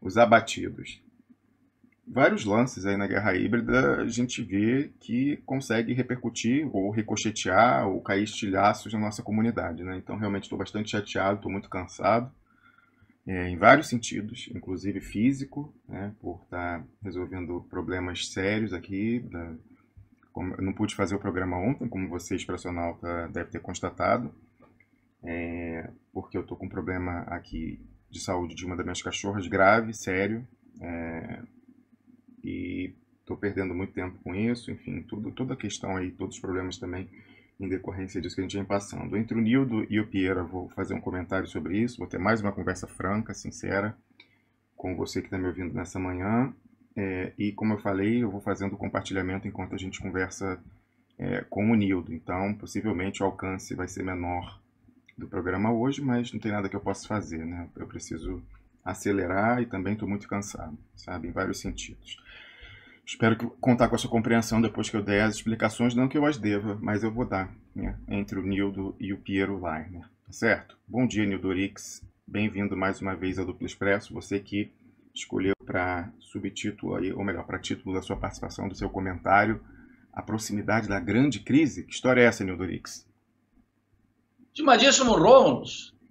os abatidos. Vários lances aí na guerra híbrida a gente vê que consegue repercutir ou ricochetear ou cair estilhaços na nossa comunidade, né? Então realmente estou bastante chateado, estou muito cansado, em vários sentidos, inclusive físico, né? Por estar resolvendo problemas sérios aqui. Eu não pude fazer o programa ontem, como você, expressionauta, deve ter constatado, porque eu estou com um problema aqui de saúde de uma das minhas cachorras grave, sério, e estou perdendo muito tempo com isso, enfim, toda a questão aí, todos os problemas também em decorrência disso que a gente vem passando. Entre o Nildo e o Piero, eu vou fazer um comentário sobre isso, vou ter mais uma conversa franca, sincera, com você que está me ouvindo nessa manhã, e como eu falei, eu vou fazendo o compartilhamento enquanto a gente conversa com o Nildo, então possivelmente o alcance vai ser menor do programa hoje, mas não tem nada que eu possa fazer, né? Eu preciso acelerar e também estou muito cansado, sabe, em vários sentidos. Espero contar com a sua compreensão depois que eu der as explicações, não que eu as deva, mas eu vou dar, né, entre o Nildo e o Piero Leiner, tá certo? Bom dia, Nildorix, bem-vindo mais uma vez ao Duplo Expresso, você que escolheu para subtítulo, aí, ou melhor, para título da sua participação, do seu comentário, a proximidade da grande crise. Que história é essa, Nildorix? Estimadíssimo Rômulo,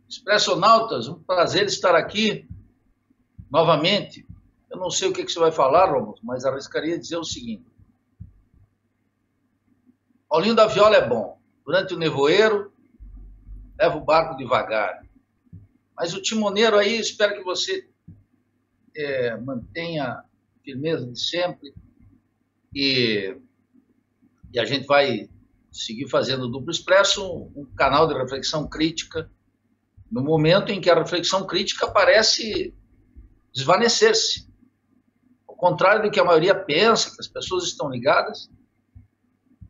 expressionautas, um prazer estar aqui novamente. Eu não sei o que você vai falar, Rômulo, mas arriscaria dizer o seguinte. Paulinho da Viola é bom. Durante o nevoeiro, leva o barco devagar. Mas o timoneiro aí, espero que você mantenha a firmeza de sempre. E a gente vai seguir fazendo o Duplo Expresso, um canal de reflexão crítica, no momento em que a reflexão crítica parece desvanecer-se. Ao contrário do que a maioria pensa, que as pessoas estão ligadas,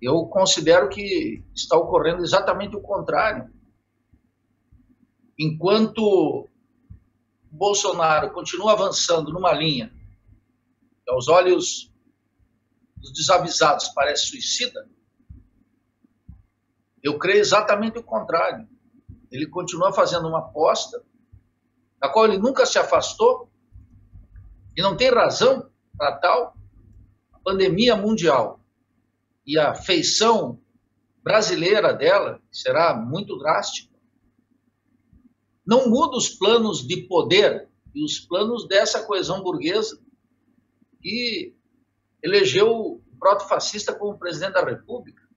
eu considero que está ocorrendo exatamente o contrário. Enquanto Bolsonaro continua avançando numa linha que aos olhos dos desavisados parece suicida, eu creio exatamente o contrário. Ele continua fazendo uma aposta da qual ele nunca se afastou e não tem razão para tal. A pandemia mundial e a feição brasileira dela, que será muito drástica, não muda os planos de poder e os planos dessa coesão burguesa que elegeu o proto-fascista como presidente da República.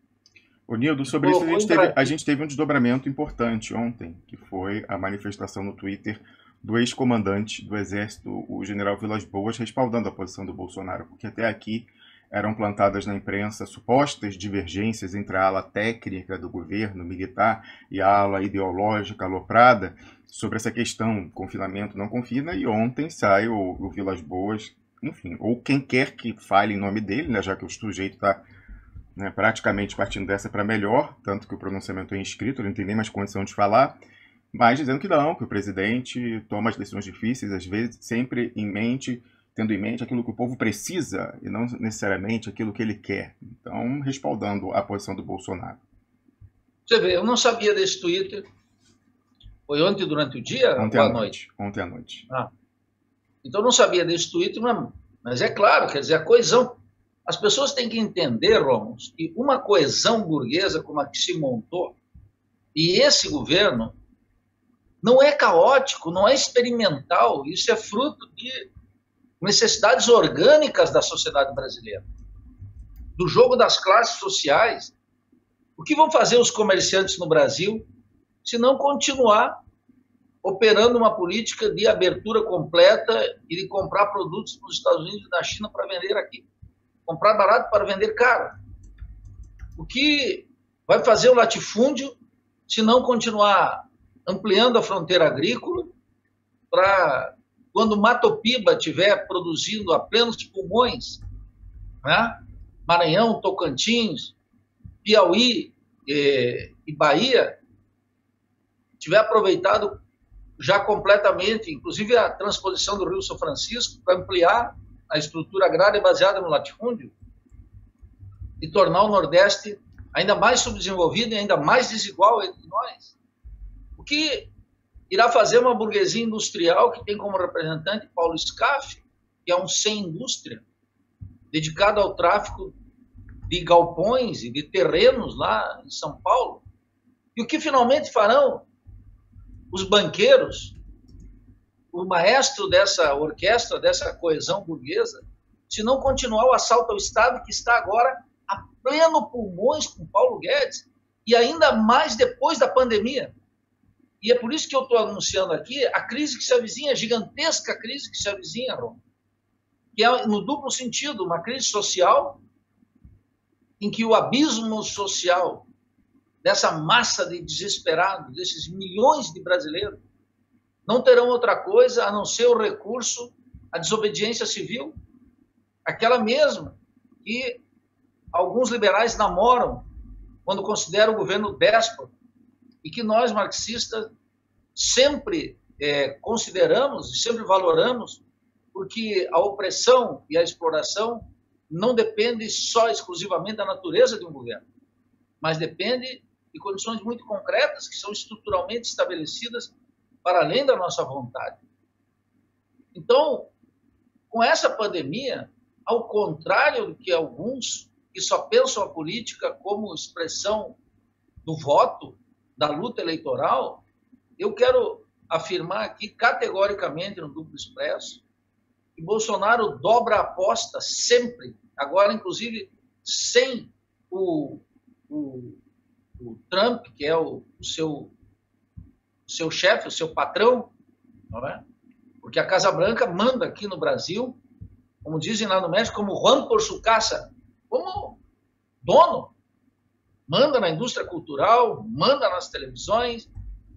Ô Nildo, sobre isso a gente teve um desdobramento importante ontem, que foi a manifestação no Twitter do ex-comandante do Exército, o general Vilas Boas, respaldando a posição do Bolsonaro, porque até aqui eram plantadas na imprensa supostas divergências entre a ala técnica do governo militar e a ala ideológica aloprada sobre essa questão, confinamento não confina, e ontem sai o Vilas Boas, enfim, ou quem quer que fale em nome dele, né, já que o sujeito está praticamente partindo dessa para melhor, tanto que o pronunciamento é inscrito, ele não tem nem mais condição de falar, mas dizendo que não, que o presidente toma as decisões difíceis, às vezes sempre tendo em mente aquilo que o povo precisa e não necessariamente aquilo que ele quer. Então, respaldando a posição do Bolsonaro. Você vê, eu não sabia desse Twitter. Foi ontem durante o dia ou à noite? Ontem à noite. Então, eu não sabia desse Twitter, mas é claro, quer dizer, a coesão. As pessoas têm que entender, Rômulo, que uma coesão burguesa como a que se montou, e esse governo, não é caótico, não é experimental, isso é fruto de necessidades orgânicas da sociedade brasileira, do jogo das classes sociais. O que vão fazer os comerciantes no Brasil se não continuar operando uma política de abertura completa e de comprar produtos nos Estados Unidos e na China para vender aqui? Comprar barato para vender caro. O que vai fazer o latifúndio se não continuar ampliando a fronteira agrícola para, quando Mato Piba estiver produzindo a plenos pulmões, né? Maranhão, Tocantins, Piauí e Bahia, tiver aproveitado já completamente, inclusive a transposição do Rio São Francisco, para ampliar a estrutura agrária baseada no latifúndio e tornar o Nordeste ainda mais subdesenvolvido e ainda mais desigual entre nós. O que irá fazer uma burguesia industrial que tem como representante Paulo Scaff, que é um sem indústria, dedicado ao tráfico de galpões e de terrenos lá em São Paulo. E o que finalmente farão os banqueiros, o maestro dessa orquestra, dessa coesão burguesa, se não continuar o assalto ao Estado, que está agora a pleno pulmões com Paulo Guedes, e ainda mais depois da pandemia. E é por isso que eu estou anunciando aqui a crise que se avizinha, a gigantesca crise que se avizinha, Roma, que é no duplo sentido, uma crise social, em que o abismo social dessa massa de desesperados, desses milhões de brasileiros, não terão outra coisa a não ser o recurso à desobediência civil, aquela mesma que alguns liberais namoram quando consideram o governo déspota, e que nós, marxistas, sempre consideramos e sempre valoramos, porque a opressão e a exploração não dependem só exclusivamente da natureza de um governo, mas depende de condições muito concretas que são estruturalmente estabelecidas para além da nossa vontade. Então, com essa pandemia, ao contrário do que alguns que só pensam a política como expressão do voto, da luta eleitoral, eu quero afirmar aqui categoricamente no Duplo Expresso que Bolsonaro dobra a aposta sempre, agora inclusive sem o Trump, que é o seu chefe, o seu patrão, não é? Porque a Casa Branca manda aqui no Brasil, como dizem lá no México, como Juan por su casa, como dono. Manda na indústria cultural, manda nas televisões,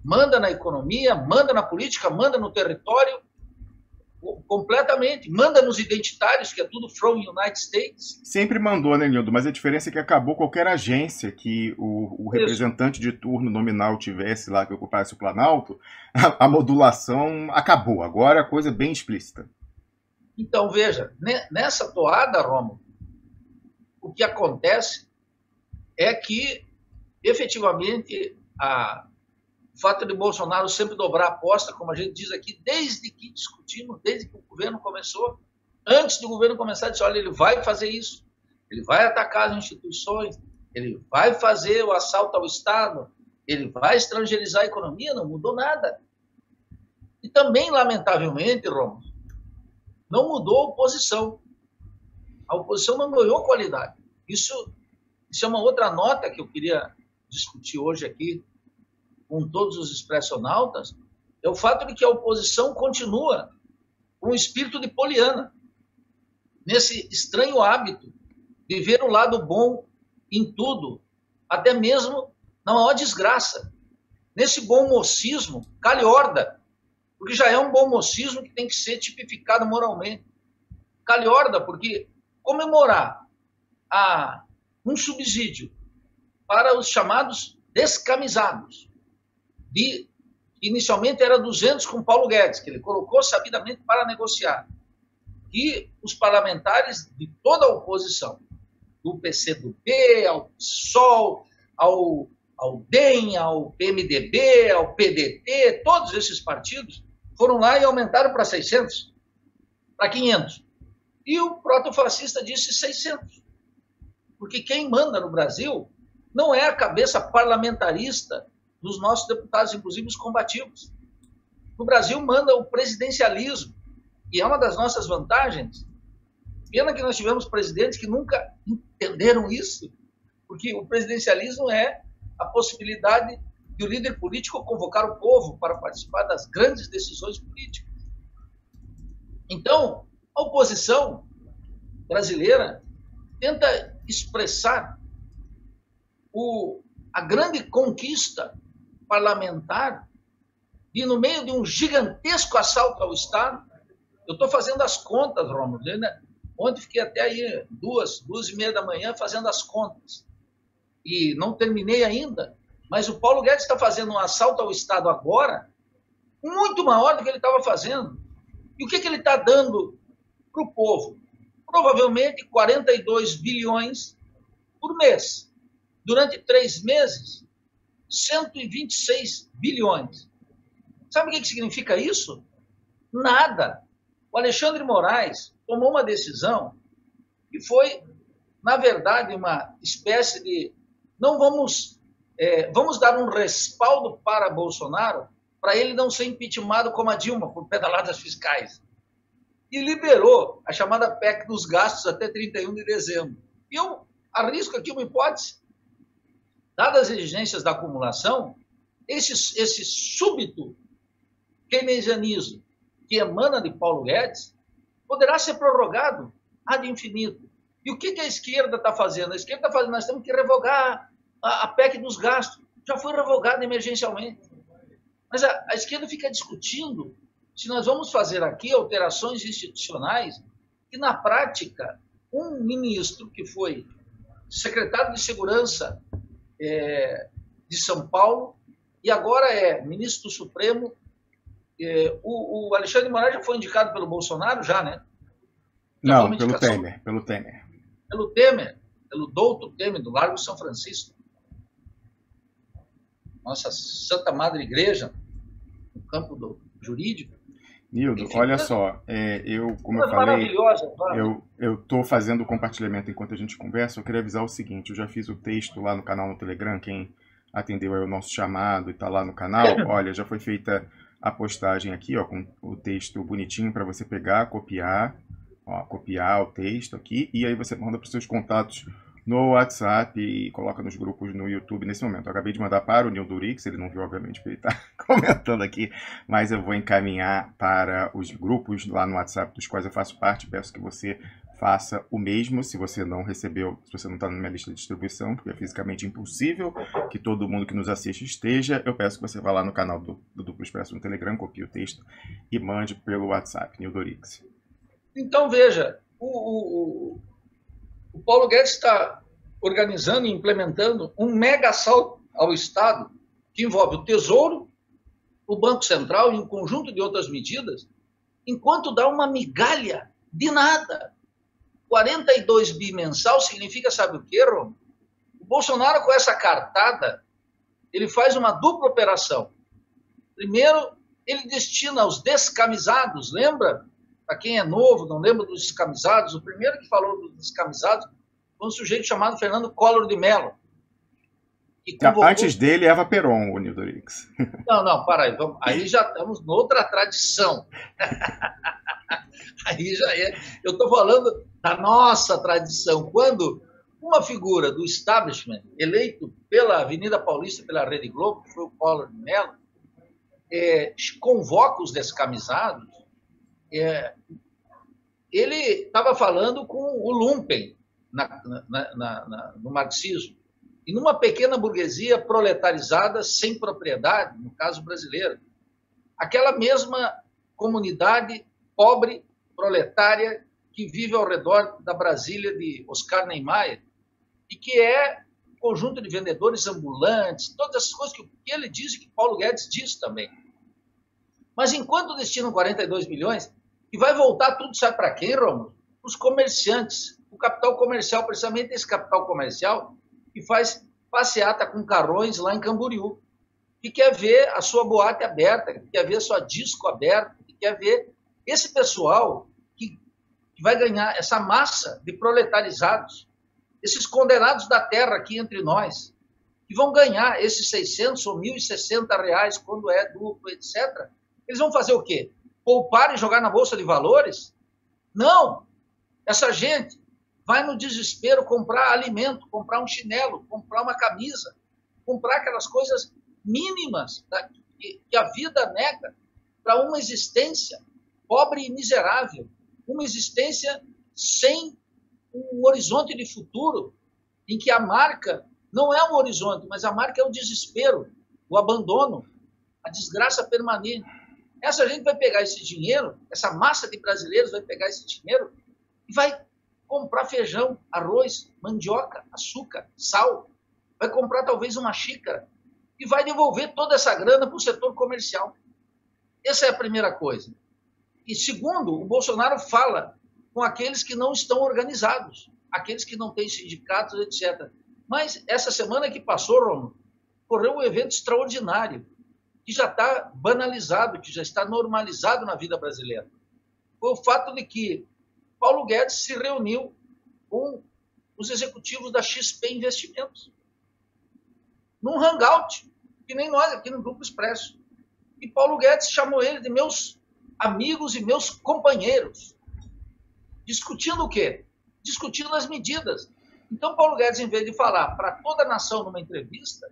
manda na economia, manda na política, manda no território, completamente. Manda nos identitários, que é tudo from United States. Sempre mandou, né, Nildo? Mas a diferença é que acabou qualquer agência que o representante de turno nominal tivesse lá, que ocupasse o Planalto, a modulação acabou. Agora a coisa é bem explícita. Então, veja, nessa toada, Romulo, o que acontece é que, efetivamente, o fato de Bolsonaro sempre dobrar a aposta, como a gente diz aqui, desde que discutimos, desde que o governo começou, antes do governo começar, disse, olha, ele vai fazer isso, ele vai atacar as instituições, ele vai fazer o assalto ao Estado, ele vai estrangeirizar a economia, não mudou nada. E também, lamentavelmente, Romulo, não mudou a oposição. A oposição não ganhou qualidade. Isso é uma outra nota que eu queria discutir hoje aqui com todos os expressionautas, é o fato de que a oposição continua com um espírito de poliana, nesse estranho hábito de ver o lado bom em tudo, até mesmo na maior desgraça. Nesse bom mocismo, calhorda, porque já é um bom mocismo que tem que ser tipificado moralmente. Calhorda, porque comemorar um subsídio para os chamados descamisados, inicialmente era 200 com Paulo Guedes, que ele colocou sabidamente para negociar, e os parlamentares de toda a oposição, do PCdoB, ao PSOL, ao DEM, ao PMDB, ao PDT, todos esses partidos foram lá e aumentaram para 600, para 500. E o protofascista disse 600. Porque quem manda no Brasil não é a cabeça parlamentarista dos nossos deputados, inclusive os combativos. No Brasil manda o presidencialismo, e é uma das nossas vantagens. Pena que nós tivemos presidentes que nunca entenderam isso, porque o presidencialismo é a possibilidade de o líder político convocar o povo para participar das grandes decisões políticas. Então, a oposição brasileira tenta expressar a grande conquista parlamentar e, no meio de um gigantesco assalto ao Estado, eu estou fazendo as contas, Romulo, né? Ontem fiquei até aí 2h30 da manhã fazendo as contas e não terminei ainda, mas o Paulo Guedes está fazendo um assalto ao Estado agora muito maior do que ele estava fazendo. E o que ele está dando para o povo? Provavelmente 42 bilhões por mês. Durante 3 meses, 126 bilhões. Sabe o que significa isso? Nada. O Alexandre de Moraes tomou uma decisão que foi, na verdade, uma espécie de... Não vamos dar um respaldo para Bolsonaro para ele não ser impeachmentado como a Dilma por pedaladas fiscais. E liberou a chamada PEC dos gastos até 31 de dezembro. E eu arrisco aqui uma hipótese. Dadas as exigências da acumulação, esse súbito keynesianismo que emana de Paulo Guedes poderá ser prorrogado ad infinito. E o que a esquerda está fazendo? A esquerda está fazendo, nós temos que revogar a PEC dos gastos. Já foi revogada emergencialmente. Mas a esquerda fica discutindo se nós vamos fazer aqui alterações institucionais que, na prática, um ministro que foi secretário de Segurança de São Paulo e agora é ministro do Supremo, o Alexandre de Moraes já foi indicado pelo Bolsonaro, já, né? Não, pelo Temer. Pelo Temer, pelo doutor Temer, do Largo São Francisco. Nossa Santa Madre Igreja, no campo do jurídico. Nildo, enfim, olha só, como eu falei, eu estou fazendo o compartilhamento enquanto a gente conversa. Eu queria avisar o seguinte: eu já fiz o texto lá no canal no Telegram, quem atendeu aí o nosso chamado e está lá no canal, olha, já foi feita a postagem aqui, ó, com o texto bonitinho para você pegar, copiar o texto aqui, e aí você manda para os seus contatos no WhatsApp e coloca nos grupos no YouTube nesse momento. Eu acabei de mandar para o Nildo Urix, ele não viu, obviamente, porque ele está comentando aqui, mas eu vou encaminhar para os grupos lá no WhatsApp dos quais eu faço parte. Peço que você faça o mesmo se você não recebeu, se você não está na minha lista de distribuição, porque é fisicamente impossível que todo mundo que nos assiste esteja. Eu peço que você vá lá no canal do Duplo Expresso no Telegram, copie o texto e mande pelo WhatsApp, Nildo Urix. Então, veja, o Paulo Guedes está organizando e implementando um mega assalto ao Estado que envolve o Tesouro, o Banco Central e um conjunto de outras medidas, enquanto dá uma migalha de nada. 42 bi mensal significa, sabe o quê, Rom? O Bolsonaro, com essa cartada, ele faz uma dupla operação. Primeiro, ele destina aos descamisados, lembra? Para quem é novo, não lembra dos descamisados, o primeiro que falou dos descamisados foi um sujeito chamado Fernando Collor de Mello. Convocou... Antes dele, Eva Peron, o Nildo Urix. Não, para aí. Aí já estamos noutra tradição. Aí já é. Eu estou falando da nossa tradição. Quando uma figura do establishment, eleito pela Avenida Paulista, pela Rede Globo, que foi o Collor de Mello, convoca os descamisados, ele estava falando com o lumpen no marxismo, e numa pequena burguesia proletarizada sem propriedade, no caso brasileiro. Aquela mesma comunidade pobre, proletária, que vive ao redor da Brasília de Oscar Niemeyer, e que é um conjunto de vendedores ambulantes, todas essas coisas que ele diz e que Paulo Guedes diz também. Mas enquanto destinam 42 milhões, e vai voltar tudo, sabe para quem, Romulo? Os comerciantes, o capital comercial, precisamente esse capital comercial que faz passeata com carrões lá em Camboriú, que quer ver a sua boate aberta, que quer ver a sua disco aberta, que quer ver esse pessoal que vai ganhar essa massa de proletarizados, esses condenados da terra aqui entre nós, que vão ganhar esses 600 ou 1.060 reais quando é duplo, etc. Eles vão fazer o quê? Poupar e jogar na Bolsa de Valores? Não! Essa gente vai no desespero comprar alimento, comprar um chinelo, comprar uma camisa, comprar aquelas coisas mínimas que a vida nega para uma existência pobre e miserável, uma existência sem um horizonte de futuro, em que a marca não é um horizonte, mas a marca é o desespero, o abandono, a desgraça permanente. Essa gente vai pegar esse dinheiro, essa massa de brasileiros vai pegar esse dinheiro e vai comprar feijão, arroz, mandioca, açúcar, sal, vai comprar talvez uma xícara e vai devolver toda essa grana para o setor comercial. Essa é a primeira coisa. E segundo, o Bolsonaro fala com aqueles que não estão organizados, aqueles que não têm sindicatos, etc. Mas essa semana que passou, Romulo, ocorreu um evento extraordinário. que já está banalizado, que já está normalizado na vida brasileira. Foi o fato de que Paulo Guedes se reuniu com os executivos da XP Investimentos, num hangout, que nem nós aqui no Grupo Expresso. E Paulo Guedes chamou ele de meus amigos e meus companheiros. Discutindo o quê? Discutindo as medidas. Então, Paulo Guedes, em vez de falar para toda a nação numa entrevista,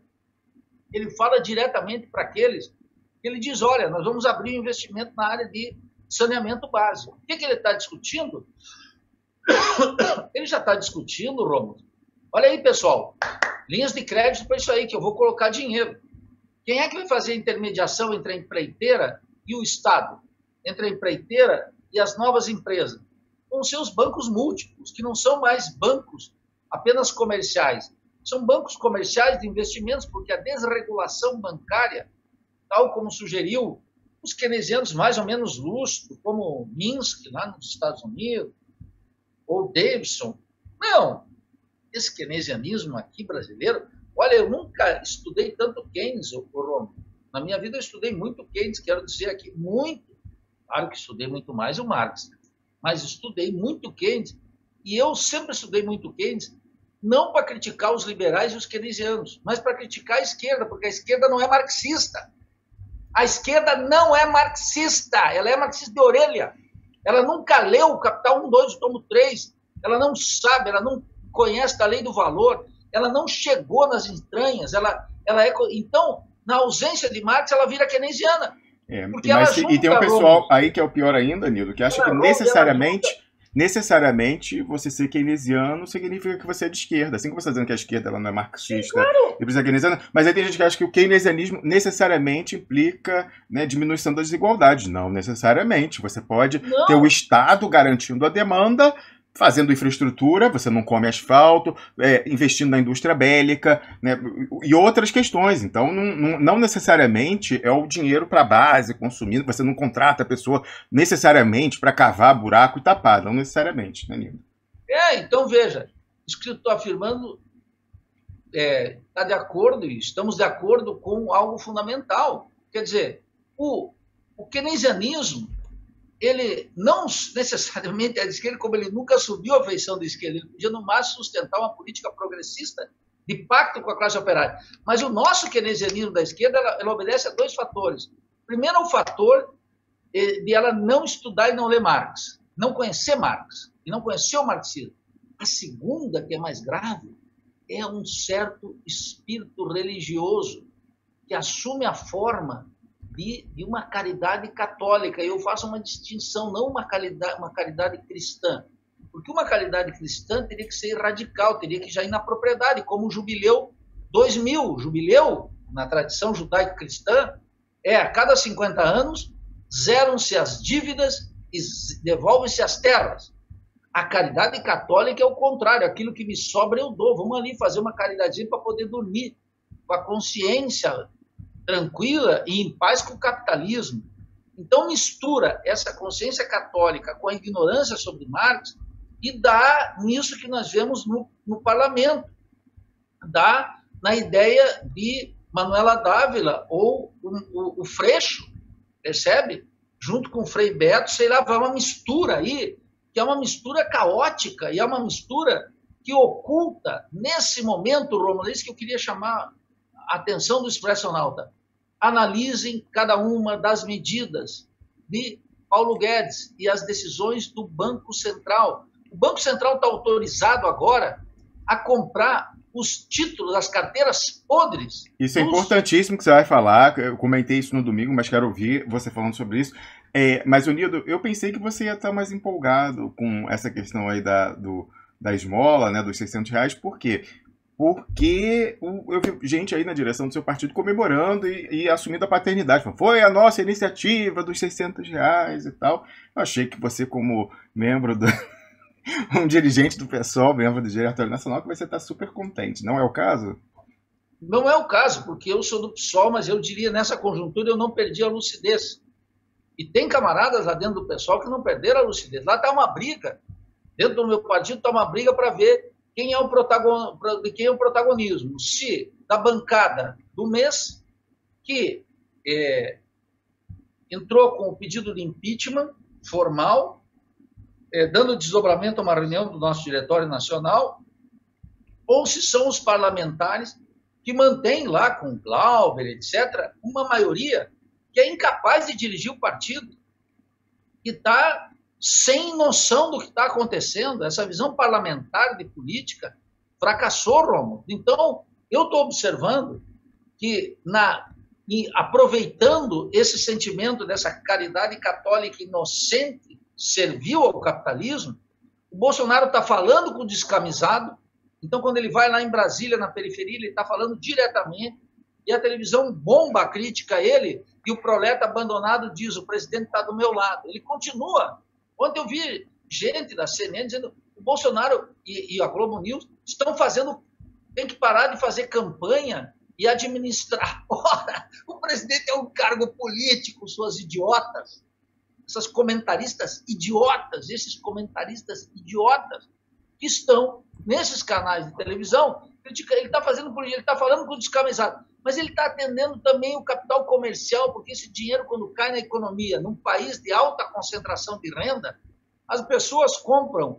ele fala diretamente para aqueles. Ele diz, olha, nós vamos abrir um investimento na área de saneamento básico. O que ele está discutindo? Ele já está discutindo, Rômulo. Olha aí, pessoal, linhas de crédito para isso aí, que eu vou colocar dinheiro. Quem é que vai fazer a intermediação entre a empreiteira e o Estado? Entre a empreiteira e as novas empresas? Vão ser os bancos múltiplos, que não são mais bancos apenas comerciais. São bancos comerciais de investimentos, porque a desregulação bancária, tal como sugeriu os keynesianos mais ou menos lustros, como Minsky, lá nos Estados Unidos, ou Davidson. Não, esse keynesianismo aqui brasileiro, olha, eu nunca estudei tanto Keynes, Romo. Na minha vida eu estudei muito Keynes, quero dizer aqui, muito. Claro que estudei muito mais o Marx, mas estudei muito Keynes, e eu sempre estudei muito Keynes, não para criticar os liberais e os keynesianos, mas para criticar a esquerda, porque a esquerda não é marxista. A esquerda não é marxista, ela é marxista de orelha. Ela nunca leu o Capital 1, 2, tomo 3, ela não sabe, ela não conhece a lei do valor, ela não chegou nas entranhas, ela é... Então, na ausência de Marx, ela vira keynesiana. E tem um pessoal aí que é o pior ainda, Nildo, que acha que necessariamente você ser keynesiano significa que você é de esquerda. Assim como você está dizendo que a esquerda ela não é marxista e precisa ser keynesiana, mas aí tem gente que acha que o keynesianismo necessariamente implica, né, diminuição das desigualdades. Não necessariamente. Você pode ter o Estado garantindo a demanda, fazendo infraestrutura, você não come asfalto, investindo na indústria bélica, né, e outras questões. Então, não necessariamente é o dinheiro para a base, consumindo, você não contrata a pessoa necessariamente para cavar buraco e tapar, não necessariamente, né, Nildo? Então veja, isso que eu estou afirmando está de acordo, e estamos de acordo com algo fundamental. Quer dizer, o keynesianismo, ele não necessariamente é de esquerda, como ele nunca subiu a feição de esquerda, ele podia, no máximo, sustentar uma política progressista de pacto com a classe operária. Mas o nosso keynesianismo da esquerda, ela obedece a dois fatores. Primeiro, o fator de ela não estudar e não ler Marx, não conhecer Marx, e não conhecer o marxismo. A segunda, que é mais grave, é um certo espírito religioso que assume a forma de uma caridade católica. Eu faço uma distinção, não uma caridade cristã, porque uma caridade cristã teria que ser radical, teria que já ir na propriedade, como o Jubileu 2000. Jubileu, na tradição judaico-cristã, a cada 50 anos, zeram-se as dívidas e devolvem-se as terras. A caridade católica é o contrário, aquilo que me sobra eu dou. Vamos ali fazer uma caridadezinha para poder dormir com a consciência tranquila e em paz com o capitalismo. Então mistura essa consciência católica com a ignorância sobre Marx e dá nisso que nós vemos no parlamento. Dá na ideia de Manuela Dávila ou o Freixo, percebe? Junto com o Frei Beto, sei lá, vai uma mistura aí, que é uma mistura caótica e é uma mistura que oculta, nesse momento, Romulo, é isso que eu queria chamar a atenção do Expressionauta. Analisem cada uma das medidas de Paulo Guedes e as decisões do Banco Central. O Banco Central está autorizado agora a comprar os títulos, as carteiras podres. Isso é importantíssimo que você vai falar. Eu comentei isso no domingo, mas quero ouvir você falando sobre isso. Mas, Nildo, eu pensei que você ia estar mais empolgado com essa questão aí da esmola, né, dos R$600. Por quê? Porque eu vi gente aí na direção do seu partido comemorando e assumindo a paternidade. Foi a nossa iniciativa dos R$600 e tal. Eu achei que você, como membro um dirigente do PSOL, membro do Diretório Nacional, que você está super contente. Não é o caso? Não é o caso, porque eu sou do PSOL, mas eu diria, nessa conjuntura, eu não perdi a lucidez. E tem camaradas lá dentro do PSOL que não perderam a lucidez. Lá está uma briga. Dentro do meu partido está uma briga para ver de quem é o protagonismo. Se da bancada do mês, que entrou com o pedido de impeachment formal, dando desdobramento a uma reunião do nosso Diretório Nacional, ou se são os parlamentares que mantêm lá com Glauber, etc., uma maioria que é incapaz de dirigir o partido, que está sem noção do que está acontecendo. Essa visão parlamentar de política fracassou, Romulo. Então, eu estou observando que, aproveitando esse sentimento dessa caridade católica inocente, servil ao capitalismo, o Bolsonaro está falando com o descamisado. Então, quando ele vai lá em Brasília, na periferia, ele está falando diretamente, e a televisão bomba a crítica a ele, e o proleta abandonado diz: o presidente está do meu lado. Ele continua. Ontem eu vi gente da CNN dizendo: o Bolsonaro e a Globo News estão fazendo, tem que parar de fazer campanha e administrar. Ora, o presidente é um cargo político, suas idiotas, essas comentaristas idiotas, esses comentaristas idiotas que estão nesses canais de televisão, ele está fazendo política, ele está falando com o descamisado, mas ele está atendendo também o capital comercial, porque esse dinheiro, quando cai na economia, num país de alta concentração de renda, as pessoas compram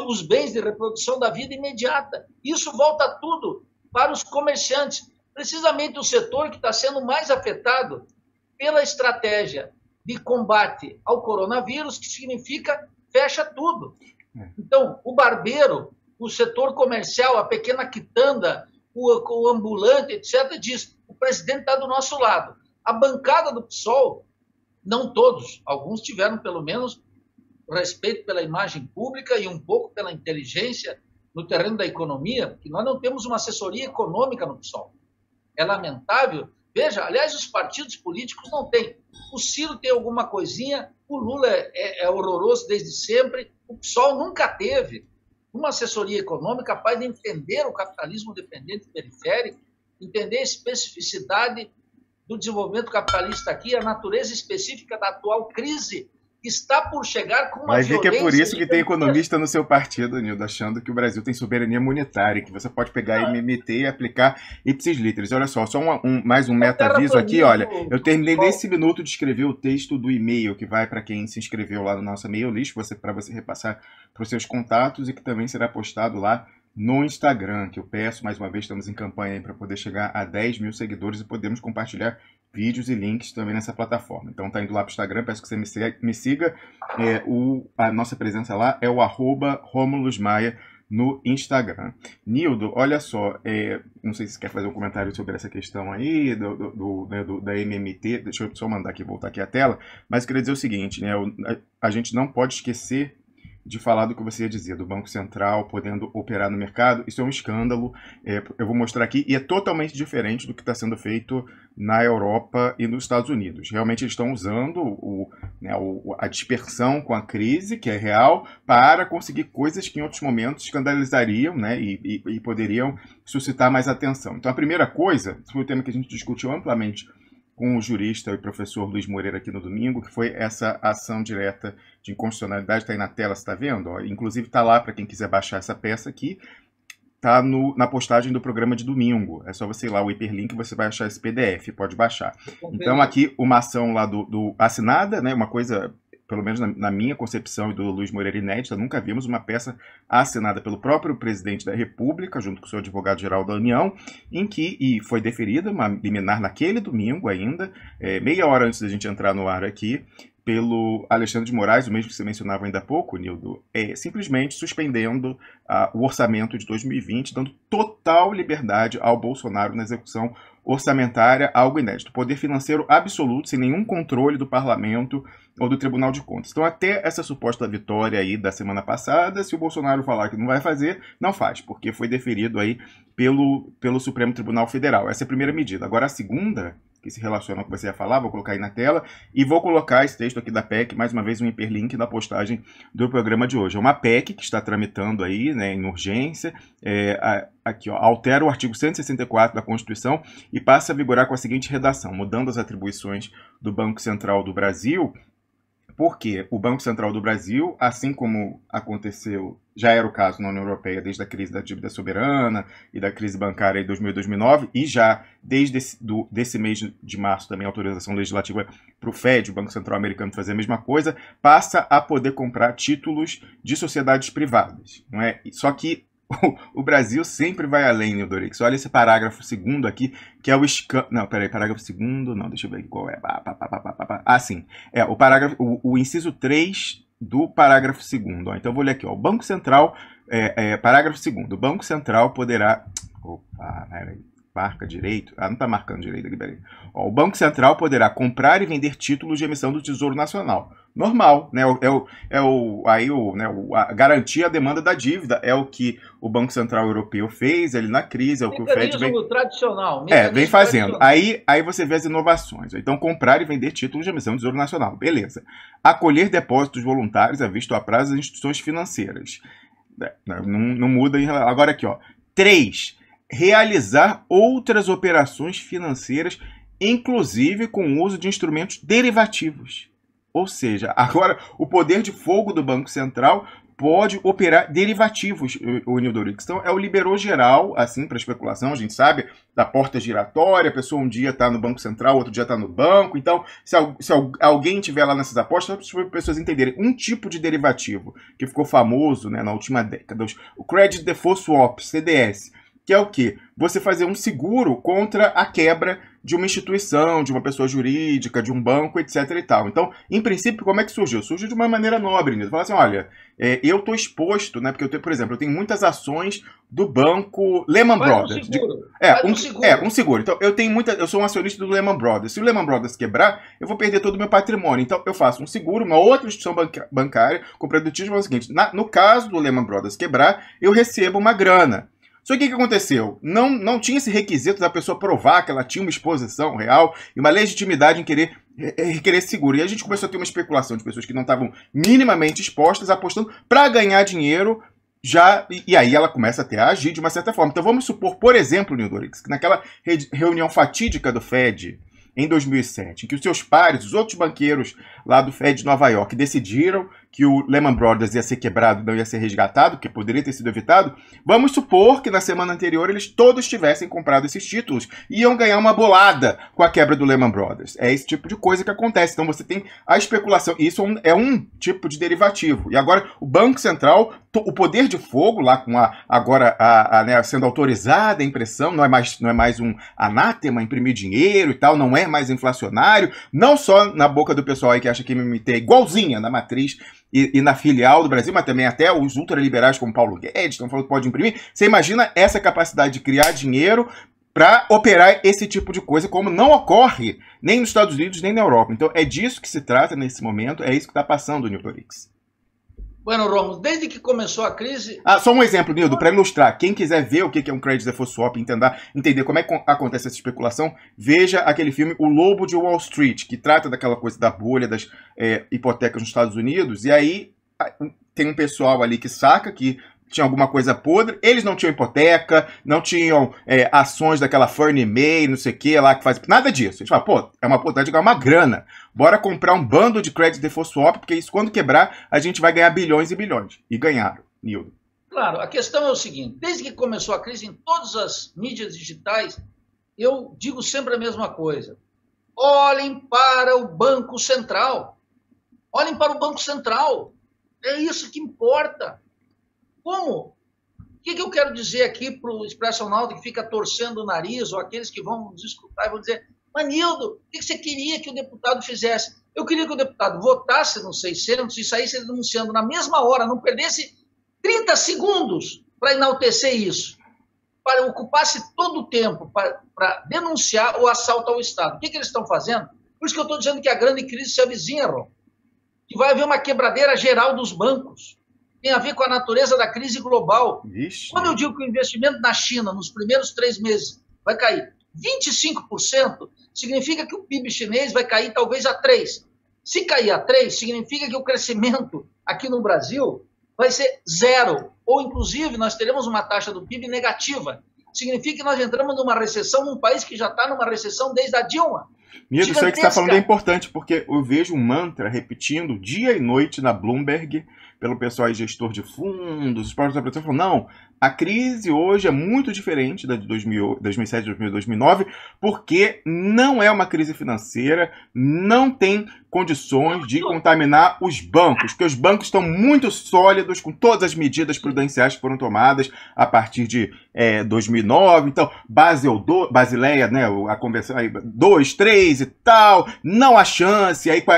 os bens de reprodução da vida imediata. Isso volta tudo para os comerciantes, precisamente o setor que está sendo mais afetado pela estratégia de combate ao coronavírus, que significa fecha tudo. Então, o barbeiro, o setor comercial, a pequena quitanda, o ambulante, etc., diz: o presidente está do nosso lado. A bancada do PSOL, não todos, alguns tiveram pelo menos respeito pela imagem pública e um pouco pela inteligência no terreno da economia, porque nós não temos uma assessoria econômica no PSOL. É lamentável. Veja, aliás, os partidos políticos não têm. O Ciro tem alguma coisinha, o Lula é horroroso desde sempre, o PSOL nunca teve uma assessoria econômica capaz de entender o capitalismo dependente periférico, entender a especificidade do desenvolvimento capitalista aqui, a natureza específica da atual crise, que está por chegar com uma Mas violência... Mas é por isso que tem economista no seu partido, Nildo, achando que o Brasil tem soberania monetária, que você pode pegar e meter e aplicar ipsis literis. Olha só mais um meta-aviso aqui, olha. Eu terminei nesse minuto de escrever o texto do e-mail, que vai para quem se inscreveu lá no nosso e-mail list, para você repassar para os seus contatos, e que também será postado lá no Instagram, que eu peço, mais uma vez, estamos em campanha para poder chegar a 10 mil seguidores e podemos compartilhar vídeos e links também nessa plataforma. Então tá indo lá para o Instagram, peço que você me siga. A nossa presença lá é o @RomulusMaia no Instagram. Nildo, olha só, não sei se você quer fazer um comentário sobre essa questão aí da MMT, deixa eu só mandar aqui, voltar aqui a tela, mas eu queria dizer o seguinte, né, a gente não pode esquecer de falar do que você ia dizer, do Banco Central podendo operar no mercado. Isso é um escândalo, eu vou mostrar aqui, e é totalmente diferente do que está sendo feito na Europa e nos Estados Unidos. Realmente eles estão usando a dispersão com a crise, que é real, para conseguir coisas que em outros momentos escandalizariam, né, e poderiam suscitar mais atenção. Então a primeira coisa, foi o tema que a gente discutiu amplamente com o jurista e professor Luiz Moreira aqui no domingo, que foi essa ação direta de inconstitucionalidade. Está aí na tela, você está vendo? Ó, inclusive está lá para quem quiser baixar essa peça aqui. Está na postagem do programa de domingo. É só você ir lá, o hiperlink, você vai achar esse PDF, pode baixar. Então aqui uma ação lá assinada, né, uma coisa, pelo menos na minha concepção e do Luiz Moreira inédita, nunca vimos uma peça assinada pelo próprio presidente da República, junto com o seu advogado-geral da União, e foi deferida uma liminar naquele domingo ainda, meia hora antes da gente entrar no ar aqui, pelo Alexandre de Moraes, o mesmo que você mencionava ainda há pouco, Nildo, simplesmente suspendendo o orçamento de 2020, dando total liberdade ao Bolsonaro na execução orçamentária, algo inédito. Poder financeiro absoluto, sem nenhum controle do Parlamento ou do Tribunal de Contas. Então, até essa suposta vitória aí da semana passada, se o Bolsonaro falar que não vai fazer, não faz, porque foi deferido aí pelo Supremo Tribunal Federal. Essa é a primeira medida. Agora, a segunda, que se relaciona com o que você ia falar, vou colocar aí na tela, e vou colocar esse texto aqui da PEC, mais uma vez um hiperlink na postagem do programa de hoje. É uma PEC que está tramitando aí, né, em urgência, aqui, ó, altera o artigo 164 da Constituição e passa a vigorar com a seguinte redação: mudando as atribuições do Banco Central do Brasil porque o Banco Central do Brasil, assim como aconteceu, já era o caso na União Europeia desde a crise da dívida soberana e da crise bancária em 2000 e 2009, e já desde desse mês de março também autorização legislativa para o Fed, o Banco Central americano, fazer a mesma coisa, passa a poder comprar títulos de sociedades privadas. Não é? Só que o Brasil sempre vai além, Neodorix. Olha esse parágrafo 2º aqui, que é o Não, peraí, parágrafo 2º, não, deixa eu ver qual é. Sim. É, o inciso 3 do parágrafo 2º. Ó. Então, eu vou ler aqui, ó. O Banco Central, parágrafo 2º. O Banco Central poderá... Opa, peraí. Marca direito. Ah, não está marcando direito aqui, peraí. Ó, o Banco Central poderá comprar e vender títulos de emissão do Tesouro Nacional. Normal, né? A garantia, a demanda da dívida é o que o Banco Central Europeu fez ali na crise, é o que o Fed vem... tradicional. Vem fazendo. Aí você vê as inovações. Então, comprar e vender títulos de emissão do Tesouro Nacional. Beleza. Acolher depósitos voluntários a visto a prazo das instituições financeiras. Não muda. Agora aqui, ó. 3. Realizar outras operações financeiras, inclusive com o uso de instrumentos derivativos. Ou seja, agora o poder de fogo do Banco Central pode operar derivativos, o Neodorix. Então, é o liberou geral, assim, para especulação. A gente sabe da porta giratória, a pessoa um dia está no Banco Central, outro dia está no banco. Então, se alguém estiver lá nessas apostas, só para as pessoas entenderem, um tipo de derivativo que ficou famoso, né, na última década, o Credit Default Swap, CDS, que é o quê? Você fazer um seguro contra a quebra de uma instituição, de uma pessoa jurídica, de um banco, etc. e tal. Então, em princípio, como é que surgiu? Surgiu de uma maneira nobre, né? Fala assim, olha, eu estou exposto, né? Porque eu tenho, por exemplo, eu tenho muitas ações do banco Lehman Brothers. Um seguro. Então, eu sou um acionista do Lehman Brothers. Se o Lehman Brothers quebrar, eu vou perder todo o meu patrimônio. Então, eu faço um seguro, uma outra instituição bancária, comprando o título, é o seguinte, no caso do Lehman Brothers quebrar, eu recebo uma grana. Só que o que aconteceu? Não tinha esse requisito da pessoa provar que ela tinha uma exposição real e uma legitimidade em querer requerer seguro. E a gente começou a ter uma especulação de pessoas que não estavam minimamente expostas, apostando para ganhar dinheiro, e aí ela começa a agir de uma certa forma. Então vamos supor, por exemplo, Neodorix, que naquela reunião fatídica do Fed, em 2007, em que os seus pares, os outros banqueiros lá do Fed de Nova York, decidiram que o Lehman Brothers ia ser quebrado, não ia ser resgatado, que poderia ter sido evitado, vamos supor que na semana anterior eles todos tivessem comprado esses títulos e iam ganhar uma bolada com a quebra do Lehman Brothers. É esse tipo de coisa que acontece. Então você tem a especulação. Isso é um tipo de derivativo. E agora o Banco Central, o poder de fogo, lá com né, sendo autorizada a impressão, não é mais um anátema imprimir dinheiro e tal, não é mais inflacionário, não só na boca do pessoal aí que acha que MMT é igualzinha na matriz e na filial do Brasil, mas também até os ultraliberais como Paulo Guedes estão falando que pode imprimir. Você imagina essa capacidade de criar dinheiro para operar esse tipo de coisa, como não ocorre nem nos Estados Unidos nem na Europa. Então é disso que se trata nesse momento, é isso que está passando, Neodorix. Bueno, Romulo, desde que começou a crise... Só um exemplo, Nildo, para ilustrar. Quem quiser ver o que é um Credit Default Swap, entender como é que acontece essa especulação, veja aquele filme O Lobo de Wall Street, que trata daquela coisa da bolha das hipotecas nos Estados Unidos. E aí tem um pessoal ali que saca que tinha alguma coisa podre, eles não tinham hipoteca, não tinham ações daquela Fannie Mae, não sei o que lá, que faz nada disso. Eles falam, pô, é uma oportunidade de ganhar uma grana. Bora comprar um bando de Credit Default Swap, porque isso, quando quebrar, a gente vai ganhar bilhões e bilhões. E ganharam, Nildo. Claro, a questão é o seguinte, desde que começou a crise, em todas as mídias digitais, eu digo sempre a mesma coisa. Olhem para o Banco Central. Olhem para o Banco Central. É isso que importa. Como? O que eu quero dizer aqui para o Expresso Náutico que fica torcendo o nariz, ou aqueles que vão nos escutar e vão dizer, Manildo, o que você queria que o deputado fizesse? Eu queria que o deputado votasse nos 600 e saísse denunciando na mesma hora, não perdesse 30 segundos para enaltecer isso, para ocupasse todo o tempo para denunciar o assalto ao Estado. O que eles estão fazendo? Por isso que eu estou dizendo que a grande crise se avizinha, Ron, que vai haver uma quebradeira geral dos bancos. Tem a ver com a natureza da crise global. Vixe. Quando eu digo que o investimento na China, nos primeiros 3 meses, vai cair 25%, significa que o PIB chinês vai cair talvez a 3%. Se cair a 3%, significa que o crescimento aqui no Brasil vai ser 0%. Ou, inclusive, nós teremos uma taxa do PIB negativa. significa que nós entramos numa recessão num país que já está numa recessão desde a Dilma. Nildo, isso aí que você está falando é importante, porque eu vejo um mantra repetindo dia e noite na Bloomberg, pelo pessoal aí, gestor de fundos, os próprios operadores, falando, não, a crise hoje é muito diferente da de 2007, 2009, porque não é uma crise financeira, não tem condições de contaminar os bancos, porque os bancos estão muito sólidos com todas as medidas prudenciais que foram tomadas a partir de 2009, então Basileia, né, a conversão aí, 2, 3 e tal, não há chance, aí com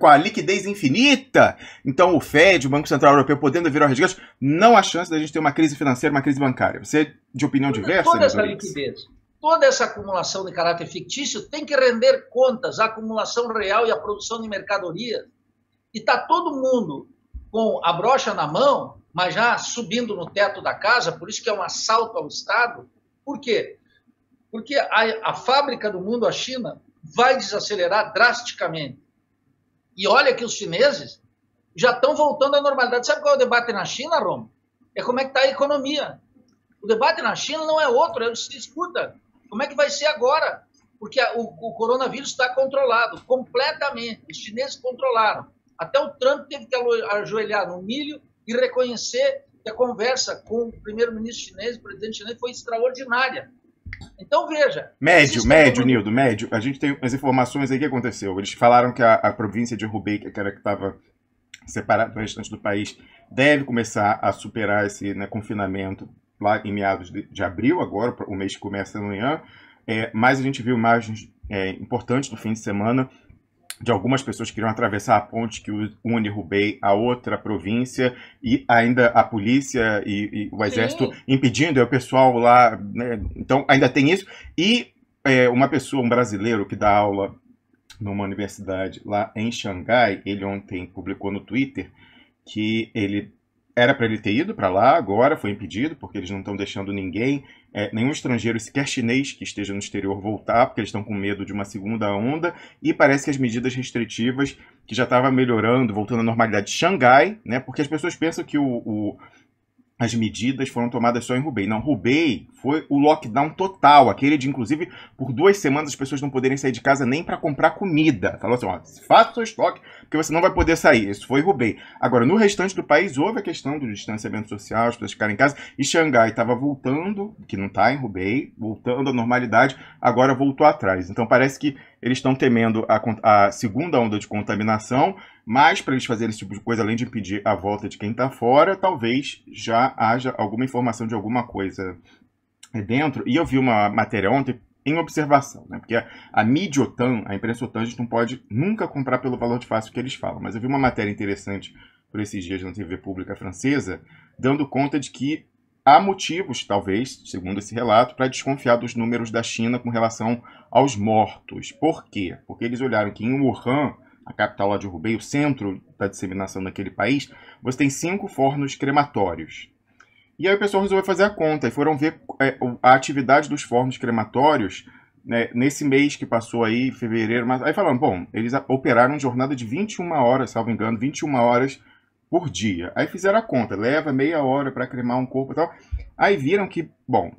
a liquidez infinita, então o Fed, o Banco Central Europeu, podendo vir ao resgate, não há chance da gente ter uma crise financeira, uma crise bancária. Você é de opinião diversa? Toda essa liquidez, toda essa acumulação de caráter fictício tem que render contas à acumulação real e à produção de mercadorias. E está todo mundo com a brocha na mão, mas já subindo no teto da casa, por isso que é um assalto ao Estado. Por quê? Porque a fábrica do mundo, a China, vai desacelerar drasticamente. E olha que os chineses já estão voltando à normalidade. Sabe qual é o debate na China, Romo? É como é que está a economia. O debate na China não é outro, escuta, como é que vai ser agora? Porque o coronavírus está controlado, completamente. Os chineses controlaram. Até o Trump teve que ajoelhar no milho e reconhecer que a conversa com o primeiro-ministro chinês, o presidente chinês, foi extraordinária. Então, veja... Médio, Nildo, médio. A gente tem as informações aí que aconteceu. Eles falaram que a província de Hubei, que era que estava separada do restante do país, deve começar a superar esse, né, confinamento lá em meados de abril, agora, o mês que começa amanhã. Mas a gente viu imagens importantes no fim de semana de algumas pessoas que queriam atravessar a ponte que une Hubei a outra província, e ainda a polícia e o exército impedindo, o pessoal lá, né? Então ainda tem isso. E uma pessoa, um brasileiro que dá aula numa universidade lá em Xangai, ele ontem publicou no Twitter que ele era para ele ter ido para lá, agora foi impedido, porque eles não estão deixando ninguém, nenhum estrangeiro, sequer chinês que esteja no exterior, voltar, porque eles estão com medo de uma segunda onda, e parece que as medidas restritivas, que já estavam melhorando, voltando à normalidade de Xangai, né, porque as pessoas pensam que as medidas foram tomadas só em Hubei. Não, Hubei foi o lockdown total, aquele de, inclusive, por 2 semanas as pessoas não poderem sair de casa nem para comprar comida. Falou assim, ó, faça o seu estoque, porque você não vai poder sair. Isso foi Hubei. Agora, no restante do país, houve a questão do distanciamento social, as pessoas ficarem em casa, e Xangai estava voltando, que não está em Hubei, voltando à normalidade, agora voltou atrás. Então, parece que eles estão temendo a segunda onda de contaminação, mas para eles fazerem esse tipo de coisa, além de impedir a volta de quem está fora, talvez já haja alguma informação de alguma coisa dentro. E eu vi uma matéria ontem em observação, né? Porque a mídia OTAN, a imprensa OTAN, a gente não pode nunca comprar pelo valor de face que eles falam. Mas eu vi uma matéria interessante por esses dias na TV pública francesa, dando conta de que há motivos, talvez, segundo esse relato, para desconfiar dos números da China com relação aos mortos. Por quê? Porque eles olharam que em Wuhan, a capital lá de Hubei, o centro da disseminação daquele país, você tem 5 fornos crematórios. E aí o pessoal resolveu fazer a conta e foram ver a atividade dos fornos crematórios, né, nesse mês que passou aí, fevereiro, mas aí falaram, bom, eles operaram jornada de 21 horas, salvo engano, 21 horas por dia. Aí fizeram a conta, leva meia hora para cremar um corpo e tal. Aí viram que, bom,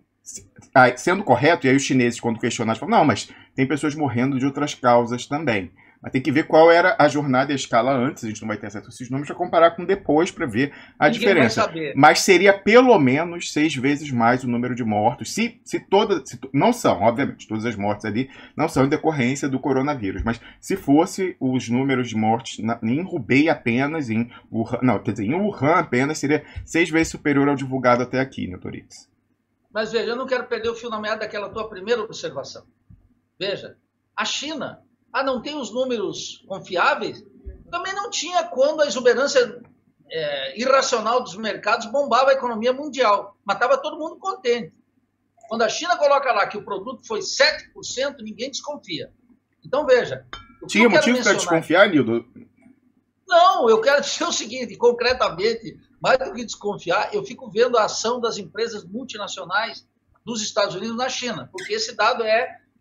sendo correto, e aí os chineses, quando questionaram, falaram, não, mas tem pessoas morrendo de outras causas também. Mas tem que ver qual era a jornada e a escala antes, a gente não vai ter acesso a esses números, para comparar com depois, para ver a diferença. Mas seria pelo menos 6 vezes mais o número de mortos, não são, obviamente, todas as mortes ali não são em decorrência do coronavírus, mas se fosse os números de mortes em Hubei apenas, em Wuhan apenas, seria 6 vezes superior ao divulgado até aqui, né, Toritz? Mas veja, eu não quero perder o fio na meada daquela tua primeira observação. Veja, a China... não tem os números confiáveis? Também não tinha quando a exuberância irracional dos mercados bombava a economia mundial, mas estava todo mundo contente. Quando a China coloca lá que o produto foi 7%, ninguém desconfia. Então, veja... Tinha motivo para desconfiar, Nildo? Não, eu quero dizer o seguinte, concretamente, mais do que desconfiar, eu fico vendo a ação das empresas multinacionais dos Estados Unidos na China, porque esse dado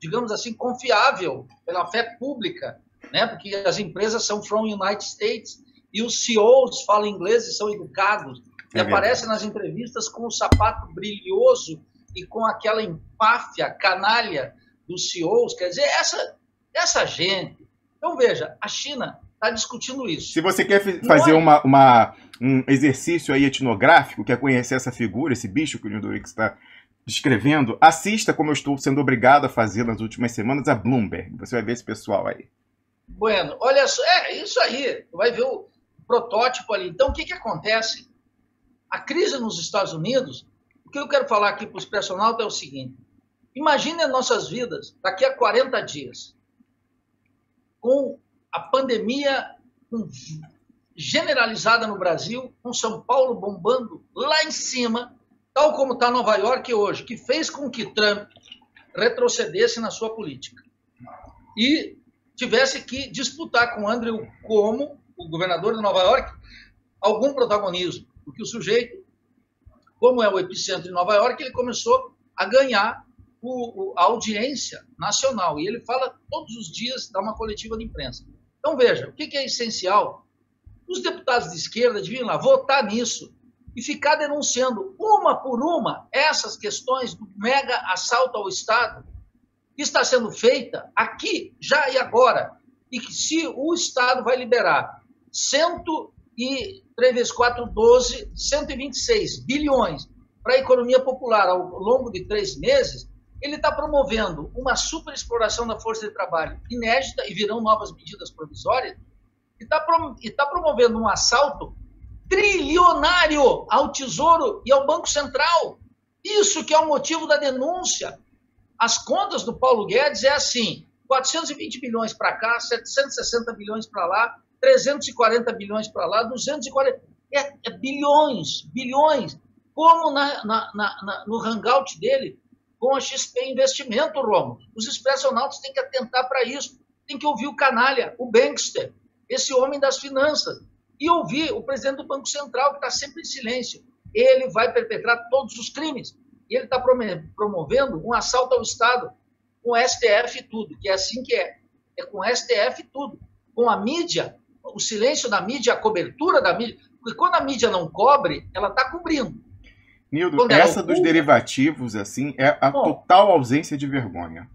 digamos assim, confiável pela fé pública, né? Porque as empresas são from United States e os CEOs falam inglês e são educados e aparecem nas entrevistas com o sapato brilhoso e com aquela empáfia canalha dos CEOs, quer dizer, essa gente... Então, veja, a China está discutindo isso. Se você quer fazer um exercício aí etnográfico, quer conhecer essa figura, esse bicho que o Nildorix está descrevendo, assista, como eu estou sendo obrigado a fazer nas últimas semanas, a Bloomberg. Você vai ver esse pessoal aí. Bueno, olha só, isso aí, tu vai ver o protótipo ali. Então, o que acontece? A crise nos Estados Unidos, o que eu quero falar aqui para os personagens é o seguinte: imagine as nossas vidas daqui a 40 dias, com a pandemia generalizada no Brasil, com São Paulo bombando lá em cima, tal como está Nova York hoje, que fez com que Trump retrocedesse na sua política e tivesse que disputar com Andrew Cuomo, o governador de Nova York, algum protagonismo, porque o sujeito, como é o epicentro de Nova York, ele começou a ganhar a audiência nacional, e ele fala todos os dias, dá uma coletiva de imprensa. Então, veja, o que é essencial? Os deputados de esquerda deviam lá votar nisso e ficar denunciando uma por uma essas questões do mega assalto ao Estado que está sendo feita aqui, já e agora, e que se o Estado vai liberar 3 vezes 4, 12, 126 bilhões para a economia popular ao longo de 3 meses, ele está promovendo uma superexploração da força de trabalho inédita, e virão novas medidas provisórias, e está promovendo um assalto trilionário ao Tesouro e ao Banco Central. Isso que é o motivo da denúncia. As contas do Paulo Guedes é assim: 420 bilhões para cá, 760 bilhões para lá, 340 bilhões para lá, 240... bilhões, bilhões. Como no hangout dele, com a XP Investimento, Romo. Os expressionautas têm que atentar para isso. Tem que ouvir o canalha, o bankster, esse homem das finanças. E ouvir o presidente do Banco Central, que está sempre em silêncio. Ele vai perpetrar todos os crimes. E ele está promovendo um assalto ao Estado, com o STF e tudo, que é assim que é. É com o STF e tudo. Com a mídia, o silêncio da mídia, a cobertura da mídia. Porque quando a mídia não cobre, ela está cobrindo. Nildo, essa dos derivativos, assim, é a total ausência de vergonha.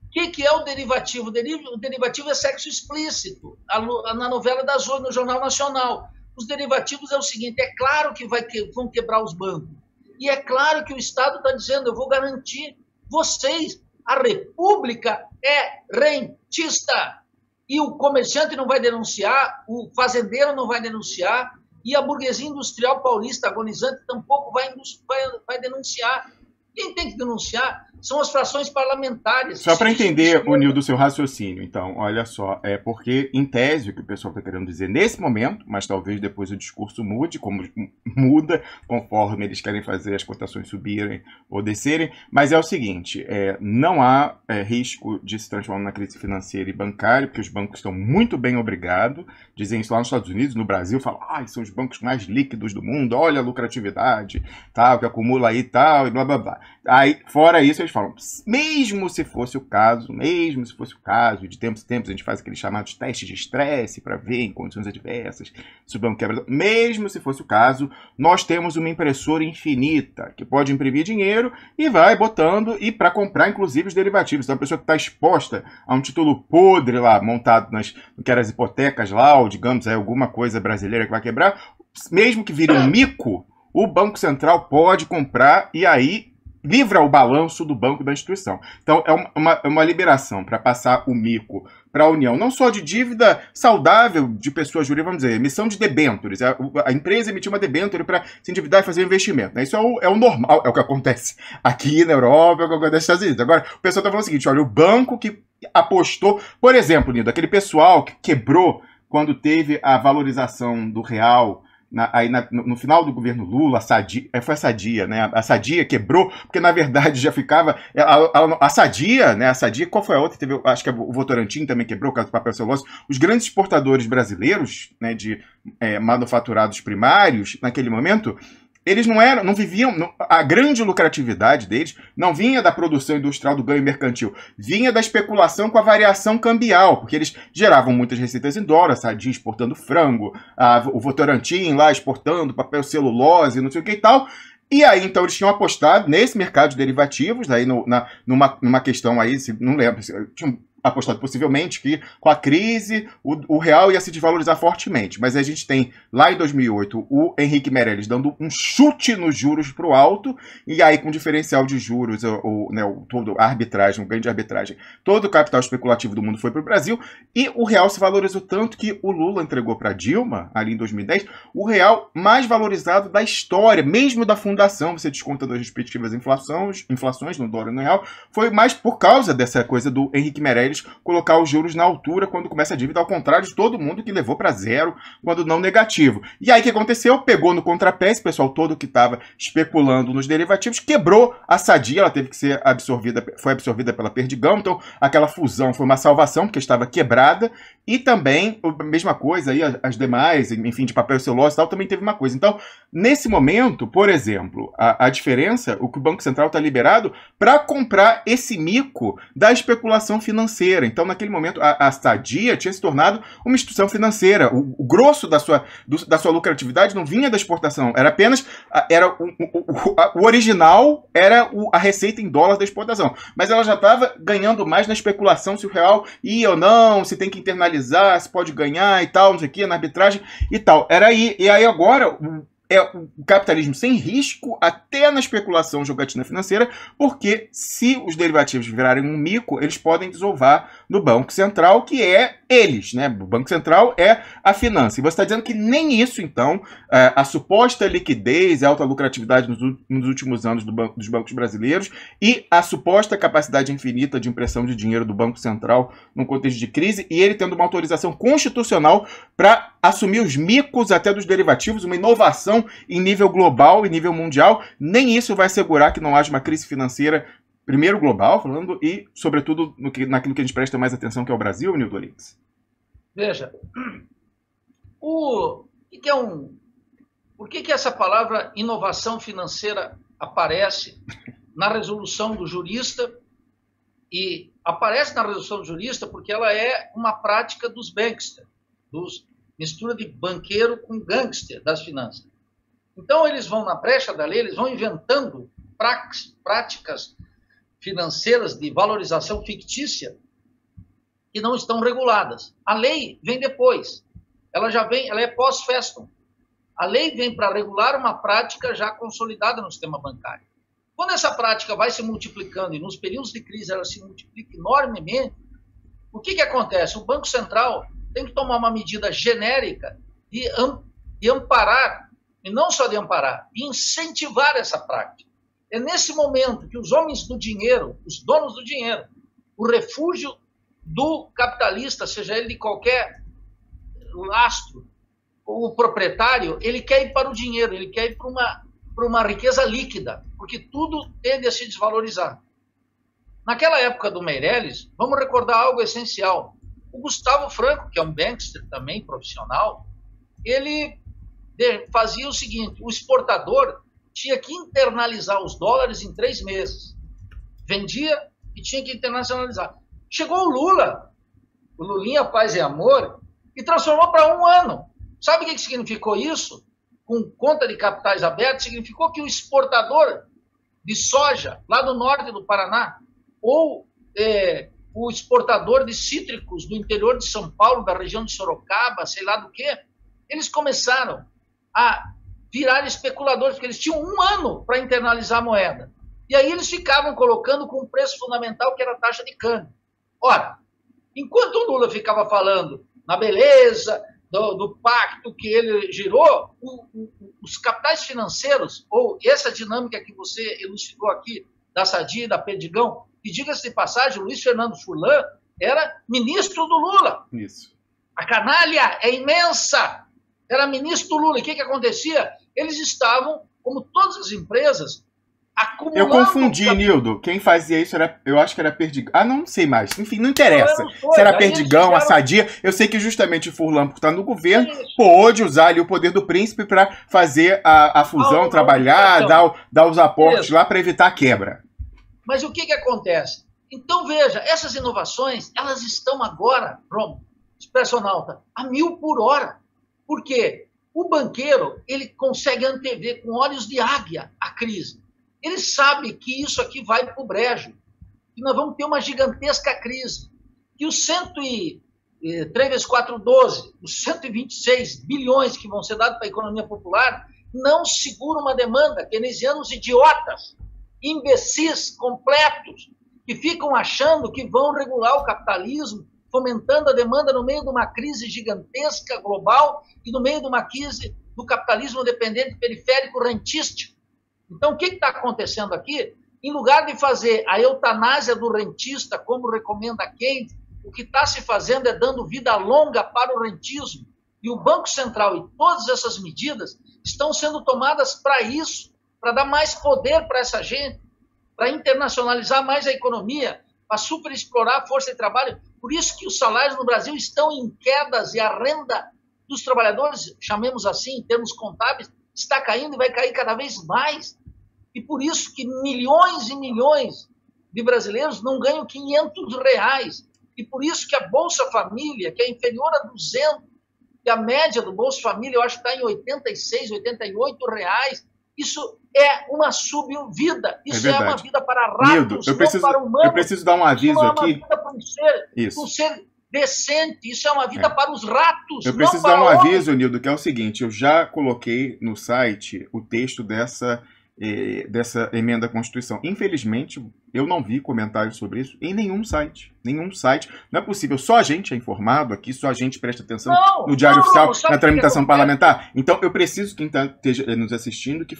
O que é o derivativo? O derivativo é sexo explícito, na novela das 8, no Jornal Nacional. Os derivativos é o seguinte: é claro que vão quebrar os bancos. E é claro que o Estado está dizendo: eu vou garantir vocês. A República é rentista. E o comerciante não vai denunciar, o fazendeiro não vai denunciar, e a burguesia industrial paulista agonizante tampouco vai denunciar. Quem tem que denunciar são as frações parlamentares. Só para entender, Nildo, o seu raciocínio, então, olha só, é porque, em tese, o que o pessoal está querendo dizer nesse momento, mas talvez depois o discurso mude, como muda conforme eles querem fazer as cotações subirem ou descerem, mas é o seguinte: não há risco de se transformar na crise financeira e bancária, porque os bancos estão muito bem obrigados, dizem isso lá nos Estados Unidos, no Brasil, falam: são os bancos mais líquidos do mundo, olha a lucratividade, tal, que acumula aí tal, e blá blá blá. Aí, fora isso, eles falam: mesmo se fosse o caso, de tempos em tempos a gente faz aqueles chamados testes de estresse para ver em condições adversas se o banco quebra, mesmo se fosse o caso, nós temos uma impressora infinita que pode imprimir dinheiro e vai botando, e para comprar inclusive os derivativos. Então a pessoa que está exposta a um título podre lá, montado no que eram as hipotecas lá, ou digamos aí, alguma coisa brasileira que vai quebrar, mesmo que vire um mico, o Banco Central pode comprar e aí livra o balanço do banco da instituição. Então, é uma liberação para passar o mico para a União, não só de dívida saudável de pessoas jurídicas, vamos dizer, emissão de debêntures. A empresa emitiu uma debênture para se endividar e fazer um investimento, né? Isso é o normal, é o que acontece aqui na Europa, é o que acontece nos Estados Unidos. Agora, o pessoal está falando o seguinte: olha, o banco que apostou, por exemplo, Nildo, aquele pessoal que quebrou quando teve a valorização do real, no final do governo Lula, foi a Sadia, né? A Sadia quebrou, porque na verdade já ficava. A Sadia, né? A Sadia, qual foi a outra? Acho que o Votorantim também quebrou, o caso do papel celulose. Os grandes exportadores brasileiros, né, de manufaturados primários, naquele momento, eles não viviam, a grande lucratividade deles não vinha da produção industrial, do ganho mercantil, vinha da especulação com a variação cambial, porque eles geravam muitas receitas em dólar, Sadia exportando frango, o Votorantim lá exportando papel celulose, não sei o que e tal, E aí, então, eles tinham apostado nesse mercado de derivativos, aí numa questão aí, não lembro, tinham apostado possivelmente que com a crise o real ia se desvalorizar fortemente. Mas a gente tem, lá em 2008, o Henrique Meirelles dando um chute nos juros para o alto, e aí com diferencial de juros, toda a arbitragem, o ganho de arbitragem, todo o capital especulativo do mundo foi para o Brasil, e o real se valorizou tanto que o Lula entregou para Dilma, ali em 2010, o real mais valorizado da história, mesmo da fundação, você desconta das respectivas inflações no dólar e no real, foi mais por causa dessa coisa do Henrique Meirelles colocar os juros na altura quando começa a dívida, ao contrário de todo mundo que levou para zero, quando não negativo. E aí o que aconteceu? Pegou no contrapé, esse pessoal todo que estava especulando nos derivativos, quebrou a Sadia, ela teve que ser foi absorvida pela Perdigão, então aquela fusão foi uma salvação, porque estava quebrada, e também, a mesma coisa, aí, as demais, enfim, de papel e celulose e tal, também teve uma coisa. Então, nesse momento, por exemplo, a diferença, o que o Banco Central está liberado para comprar esse mico da especulação financeira. Então, naquele momento, a Sadia tinha se tornado uma instituição financeira. O grosso da sua lucratividade não vinha da exportação, era apenas o original era a receita em dólar da exportação. Mas ela já estava ganhando mais na especulação se o real ia ou não, se tem que internalizar, se pode ganhar e tal, não sei o que, na arbitragem e tal. Era aí. E aí agora é o capitalismo sem risco até na especulação jogatina financeira, porque se os derivativos virarem um mico, eles podem desovar no Banco Central, que é eles, né? O Banco Central é a finança. E você está dizendo que nem isso, então, a suposta liquidez e alta lucratividade nos últimos anos dos bancos brasileiros e a suposta capacidade infinita de impressão de dinheiro do Banco Central num contexto de crise, e ele tendo uma autorização constitucional para assumir os micos até dos derivativos, uma inovação em nível global, em nível mundial, nem isso vai assegurar que não haja uma crise financeira, primeiro global, falando, e, sobretudo, naquilo que a gente presta mais atenção, que é o Brasil, Nildo Lix. Veja, por que essa palavra inovação financeira aparece na resolução do jurista? E aparece na resolução do jurista porque ela é uma prática dos banksters, mistura de banqueiro com gangster das finanças. Então, eles vão na brecha da lei, eles vão inventando práticas financeiras de valorização fictícia que não estão reguladas. A lei vem depois. Ela é pós-festum. A lei vem para regular uma prática já consolidada no sistema bancário. Quando essa prática vai se multiplicando, e nos períodos de crise ela se multiplica enormemente, o que acontece? O Banco Central tem que tomar uma medida genérica de amparar, e não só de amparar, de incentivar essa prática. É nesse momento que os homens do dinheiro, os donos do dinheiro, o refúgio do capitalista, seja ele de qualquer lastro, o proprietário, ele quer ir para o dinheiro, ele quer ir para uma riqueza líquida, porque tudo tende a se desvalorizar. Naquela época do Meirelles, vamos recordar algo essencial. O Gustavo Franco, que é um bankster também profissional, ele fazia o seguinte: o exportador tinha que internalizar os dólares em 3 meses. Vendia e tinha que internacionalizar. Chegou o Lula, o Lulinha Paz e Amor, e transformou para 1 ano. Sabe o que significou isso? Com conta de capitais abertos, significou que o exportador de soja, lá do norte do Paraná, ou o exportador de cítricos do interior de São Paulo, da região de Sorocaba, sei lá do que, eles começaram a virar especuladores, porque eles tinham 1 ano para internalizar a moeda. E aí eles ficavam colocando com um preço fundamental, que era a taxa de câmbio. Ora, enquanto o Lula ficava falando na beleza do pacto que ele girou, os capitais financeiros, ou essa dinâmica que você elucidou aqui, da Sadia e da Perdigão, e diga-se de passagem, o Luiz Fernando Furlan era ministro do Lula. Isso. A canalha é imensa. Era ministro do Lula. E o que acontecia? Eles estavam, como todas as empresas, acumulando... Eu confundi, Nildo. Quem fazia isso eu acho que era Perdigão. Ah, não sei mais. Enfim, não interessa. Se era Perdigão, a Sadia. Eu sei que justamente o Furlan, por estar no governo, pôde usar ali o poder do príncipe para fazer a fusão, trabalhar, dar os aportes lá para evitar a quebra. Mas o que acontece? Então, veja, essas inovações, elas estão agora, Romo, expressão alta, a 1000 por hora. Por quê? O banqueiro, ele consegue antever com olhos de águia a crise. Ele sabe que isso aqui vai para o brejo, que nós vamos ter uma gigantesca crise, que os 3 vezes 4, 12, os 126 bilhões que vão ser dados para a economia popular não seguram uma demanda. Keynesianos idiotas, imbecis completos, que ficam achando que vão regular o capitalismo, fomentando a demanda no meio de uma crise gigantesca global e no meio de uma crise do capitalismo dependente periférico rentístico. Então, o que está acontecendo aqui? Em lugar de fazer a eutanásia do rentista, como recomenda Keynes, o que está se fazendo é dando vida longa para o rentismo. E o Banco Central e todas essas medidas estão sendo tomadas para isso, para dar mais poder para essa gente, para internacionalizar mais a economia, para superexplorar a força de trabalho. Por isso que os salários no Brasil estão em quedas e a renda dos trabalhadores, chamemos assim, em termos contábeis, está caindo e vai cair cada vez mais. E por isso que milhões e milhões de brasileiros não ganham R$500. E por isso que a Bolsa Família, que é inferior a 200, que a média do Bolsa Família, eu acho que está em R$86, R$88. Isso é uma subvida. Isso é uma vida para ratos, Nildo, não para humanos. Eu preciso dar um aviso aqui. Isso é uma vida para um ser decente. Isso é uma vida para os ratos, eu preciso dar um aviso, Nildo, que é o seguinte. Eu já coloquei no site o texto dessa emenda à Constituição. Infelizmente, eu não vi comentários sobre isso em nenhum site. Nenhum site. Não é possível. Só a gente é informado aqui, só a gente presta atenção no Diário Oficial, na tramitação parlamentar. Então, eu preciso que quem esteja nos assistindo que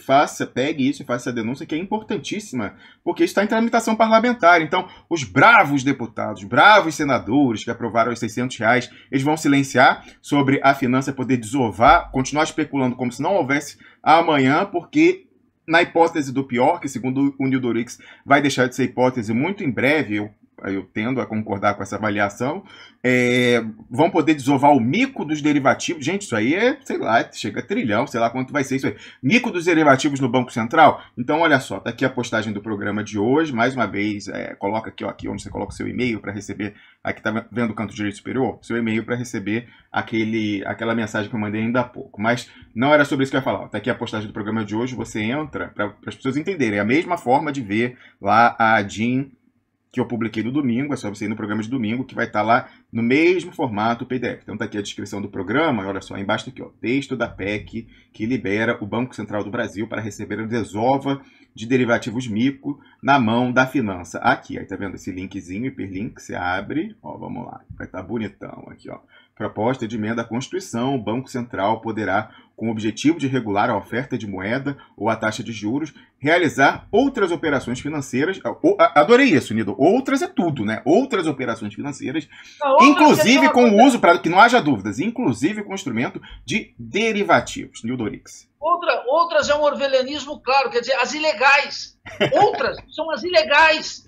pegue isso e faça essa denúncia, que é importantíssima, porque está em tramitação parlamentar. Então, os bravos deputados, bravos senadores que aprovaram os R$600, eles vão silenciar sobre a finança poder desovar, continuar especulando como se não houvesse amanhã, porque na hipótese do pior, que segundo o Nildo Orix vai deixar de ser hipótese muito em breve, eu tendo a concordar com essa avaliação, vão poder desovar o mico dos derivativos. Gente, isso aí sei lá, chega a trilhão, sei lá quanto vai ser isso aí. Mico dos derivativos no Banco Central. Então, olha só, tá aqui a postagem do programa de hoje. Mais uma vez, coloca aqui onde você coloca o seu e-mail para receber, aqui tá vendo o canto direito superior? Seu e-mail para receber aquela mensagem que eu mandei ainda há pouco. Mas não era sobre isso que eu ia falar. Tá aqui a postagem do programa de hoje, você entra, para as pessoas entenderem. É a mesma forma de ver lá a DIN que eu publiquei no domingo, é só você ir no programa de domingo, que vai estar lá no mesmo formato PDF. Então tá aqui a descrição do programa, olha só, embaixo tá aqui, ó, texto da PEC que libera o Banco Central do Brasil para receber a desova de derivativos mico na mão da finança. Aqui, aí tá vendo esse linkzinho, hiperlink, você abre, ó, vamos lá, vai estar bonitão aqui, ó. Proposta de emenda à Constituição, o Banco Central poderá, com o objetivo de regular a oferta de moeda ou a taxa de juros, realizar outras operações financeiras. Adorei isso, Nildo. Outras é tudo, né? Outras operações financeiras, inclusive com o uso, para que não haja dúvidas, inclusive com o instrumento de derivativos. Nildo Orix. Outras é um orwellianismo claro, quer dizer, as ilegais. Outras são as ilegais.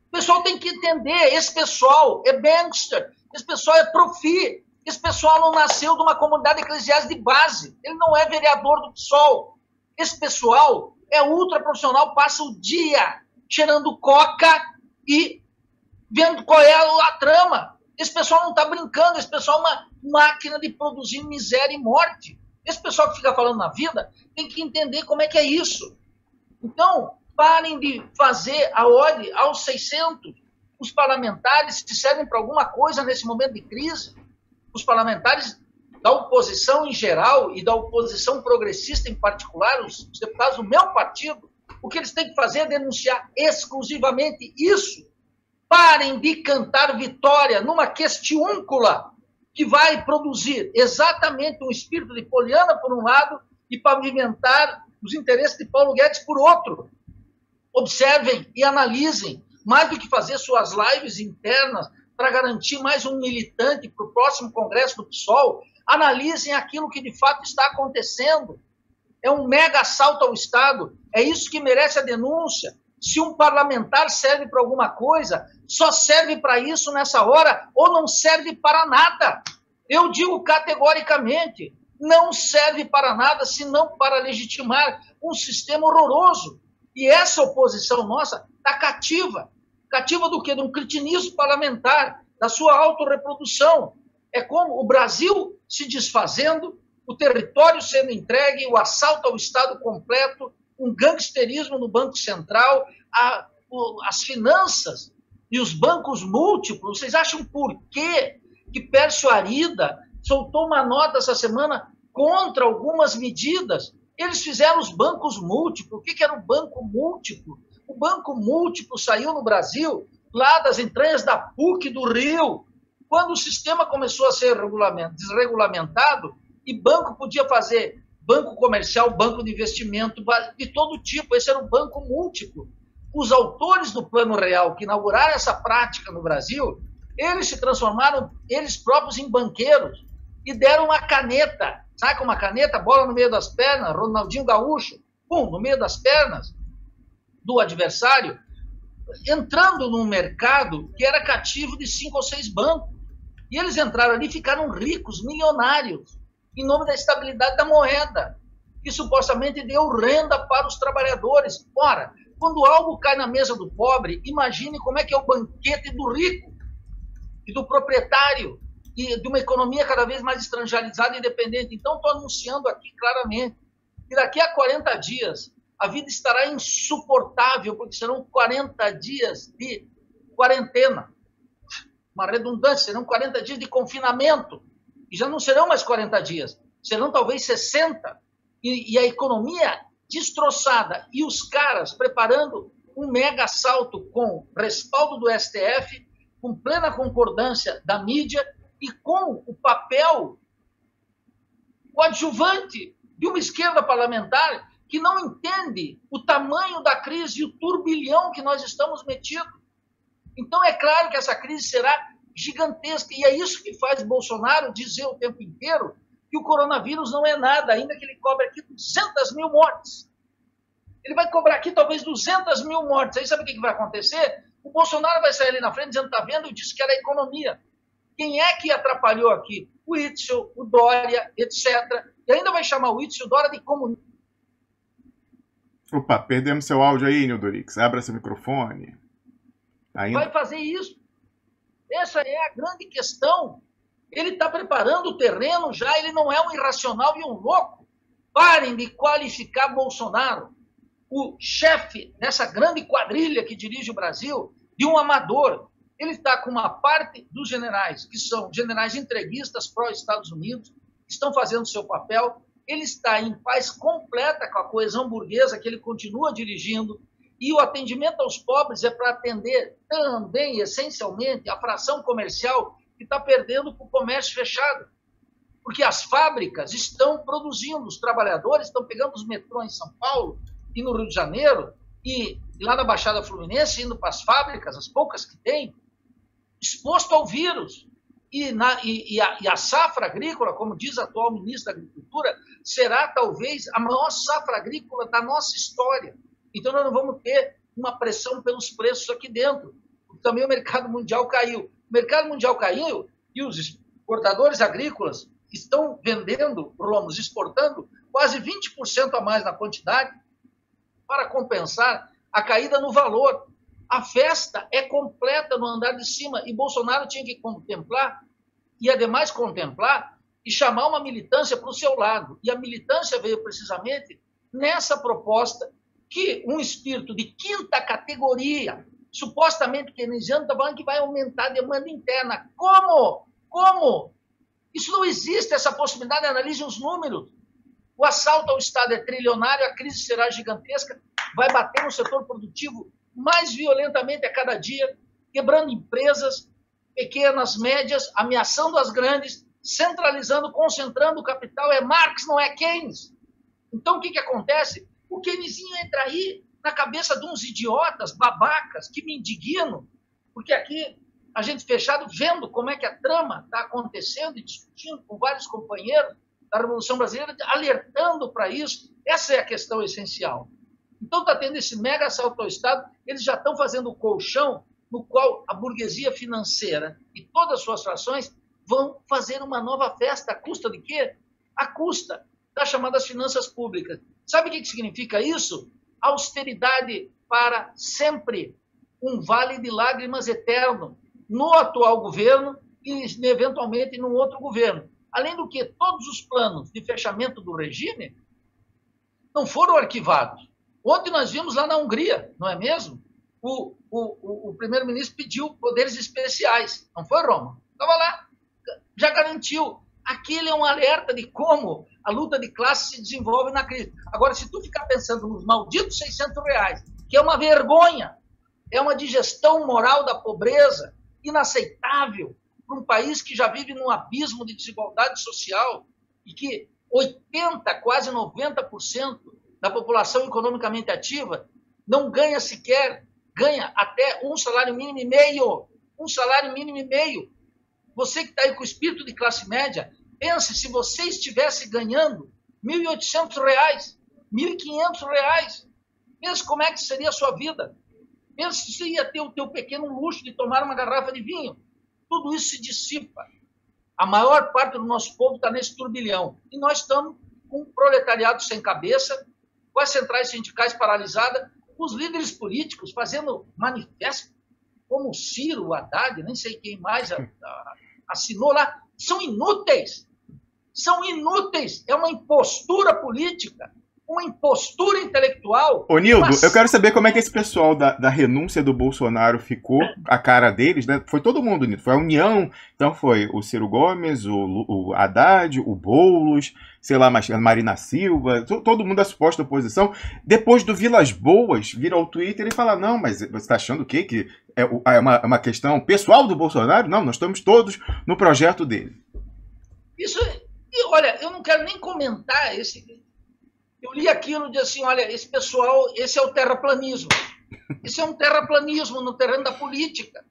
O pessoal tem que entender, esse pessoal é bankster, esse pessoal é profi. Esse pessoal não nasceu de uma comunidade eclesiástica de base. Ele não é vereador do PSOL. Esse pessoal é ultra profissional, passa o dia cheirando coca e vendo qual é a trama. Esse pessoal não está brincando. Esse pessoal é uma máquina de produzir miséria e morte. Esse pessoal que fica falando na vida tem que entender como é que é isso. Então, parem de fazer a ode aos 600. Os parlamentares que servem para alguma coisa nesse momento de crise. Os parlamentares da oposição em geral e da oposição progressista em particular, os deputados do meu partido, o que eles têm que fazer é denunciar exclusivamente isso. Parem de cantar vitória numa questiúncula que vai produzir exatamente um espírito de Poliana por um lado e pavimentar os interesses de Paulo Guedes por outro. Observem e analisem, mais do que fazer suas lives internas, para garantir mais um militante para o próximo congresso do PSOL, analisem aquilo que de fato está acontecendo. É um mega assalto ao Estado. É isso que merece a denúncia. Se um parlamentar serve para alguma coisa, só serve para isso nessa hora ou não serve para nada. Eu digo categoricamente, não serve para nada senão para legitimar um sistema horroroso. E essa oposição nossa está cativa. Cativa do quê? De um cretinismo parlamentar, da sua autorreprodução. É como o Brasil se desfazendo o território sendo entregue, o assalto ao Estado completo, um gangsterismo no Banco Central, as finanças e os bancos múltiplos. Vocês acham por quê que Pércio Arida soltou uma nota essa semana contra algumas medidas? Eles fizeram os bancos múltiplos. O que era o banco múltiplo? O banco múltiplo saiu no Brasil lá das entranhas da PUC do Rio, quando o sistema começou a ser desregulamentado e banco podia fazer banco comercial, banco de investimento, de todo tipo. Esse era o banco múltiplo. Os autores do Plano Real que inauguraram essa prática no Brasil, eles se transformaram, eles próprios, em banqueiros e deram uma caneta, sabe, com uma caneta, bola no meio das pernas, Ronaldinho Gaúcho, pum, no meio das pernas do adversário, entrando num mercado que era cativo de 5 ou 6 bancos. E eles entraram ali e ficaram ricos, milionários, em nome da estabilidade da moeda, que supostamente deu renda para os trabalhadores. Ora, quando algo cai na mesa do pobre, imagine como é que é o banquete do rico e do proprietário, e de uma economia cada vez mais estrangerizada e independente. Então, estou anunciando aqui claramente que daqui a 40 dias a vida estará insuportável, porque serão 40 dias de quarentena. Uma redundância, serão 40 dias de confinamento. E já não serão mais 40 dias, serão talvez 60. E a economia destroçada. E os caras preparando um mega assalto com respaldo do STF, com plena concordância da mídia e com o papel coadjuvante de uma esquerda parlamentar que não entende o tamanho da crise e o turbilhão que nós estamos metidos. Então, é claro que essa crise será gigantesca. E é isso que faz Bolsonaro dizer o tempo inteiro que o coronavírus não é nada, ainda que ele cobre aqui 200 mil mortes. Ele vai cobrar aqui talvez 200 mil mortes. Aí sabe o que vai acontecer? O Bolsonaro vai sair ali na frente dizendo, está vendo? Eu disse que era a economia. Quem é que atrapalhou aqui? O Witzel, o Dória, etc. E ainda vai chamar o Witzel e o Dória de comunista. Opa, perdemos seu áudio aí, Nildorix. Abra seu microfone. Ainda... Vai fazer isso. Essa é a grande questão. Ele está preparando o terreno já, ele não é um irracional e um louco. Parem de qualificar Bolsonaro, o chefe dessa grande quadrilha que dirige o Brasil, de um amador. Ele está com uma parte dos generais, que são generais entreguistas pró-Estados Unidos, que estão fazendo seu papel. Ele está em paz completa com a coesão burguesa que ele continua dirigindo. E o atendimento aos pobres é para atender também, essencialmente, a fração comercial que está perdendo para o comércio fechado. Porque as fábricas estão produzindo, os trabalhadores estão pegando os metrôs em São Paulo e no Rio de Janeiro, e lá na Baixada Fluminense, indo para as fábricas, as poucas que tem, exposto ao vírus. E a safra agrícola, como diz a atual ministra da Agricultura, será talvez a maior safra agrícola da nossa história. Então, nós não vamos ter uma pressão pelos preços aqui dentro. Também o mercado mundial caiu. O mercado mundial caiu e os exportadores agrícolas estão vendendo, Romos, exportando quase 20% a mais na quantidade para compensar a caída no valor. A festa é completa no andar de cima e Bolsonaro tinha que contemplar, e ademais contemplar, e chamar uma militância para o seu lado. E a militância veio precisamente nessa proposta que um espírito de quinta categoria, supostamente keynesiano, está falando que vai aumentar a demanda interna. Como? Como? Isso não existe, essa possibilidade. Analise os números. O assalto ao Estado é trilionário, a crise será gigantesca, vai bater no setor produtivo mais violentamente a cada dia, quebrando empresas pequenas, médias, ameaçando as grandes, centralizando, concentrando o capital. É Marx, não é Keynes. Então, o que acontece? O Keynesinho entra aí na cabeça de uns idiotas, babacas, que me indignam, porque aqui a gente fechado vendo como é que a trama está acontecendo e discutindo com vários companheiros da Revolução Brasileira, alertando para isso. Essa é a questão essencial. Então está tendo esse mega assalto ao Estado, eles já estão fazendo o colchão no qual a burguesia financeira e todas as suas frações vão fazer uma nova festa. À custa de quê? À custa das chamadas finanças públicas. Sabe o que significa isso? Austeridade para sempre. Um vale de lágrimas eterno no atual governo e, eventualmente, num outro governo. Além do que, todos os planos de fechamento do regime não foram arquivados. Ontem nós vimos lá na Hungria, não é mesmo? O primeiro-ministro pediu poderes especiais, não foi, Roma? Estava lá, já garantiu. Aquele é um alerta de como a luta de classe se desenvolve na crise. Agora, se tu ficar pensando nos malditos R$600, que é uma vergonha, é uma digestão moral da pobreza, inaceitável para um país que já vive num abismo de desigualdade social e que 80%, quase 90% da população economicamente ativa não ganha sequer, ganha até um salário mínimo e meio. Um salário mínimo e meio. Você que está aí com o espírito de classe média, pense se você estivesse ganhando R$1.800, R$1.500. Pense como é que seria a sua vida. Pense se você ia ter o teu pequeno luxo de tomar uma garrafa de vinho. Tudo isso se dissipa. A maior parte do nosso povo está nesse turbilhão. E nós estamos com um proletariado sem cabeça, com as centrais sindicais paralisadas, os líderes políticos fazendo manifesto, como o Ciro, o Haddad, nem sei quem mais assinou lá. São inúteis. São inúteis. É uma impostura política, uma impostura intelectual. Ô, Nildo, eu quero saber como é que esse pessoal da renúncia do Bolsonaro ficou, a cara deles, né? Foi todo mundo, Nildo. Foi a União, então foi o Ciro Gomes, o Haddad, o Boulos, sei lá, a Marina Silva, todo mundo da suposta oposição. Depois do Vilas Boas, vira ao Twitter e fala, não, mas você está achando o quê? Que é uma questão pessoal do Bolsonaro? Não, nós estamos todos no projeto dele. Isso, olha, eu não quero nem comentar esse... Eu li aquilo e disse assim, olha, esse pessoal, esse é o terraplanismo. Esse é um terraplanismo no terreno da política.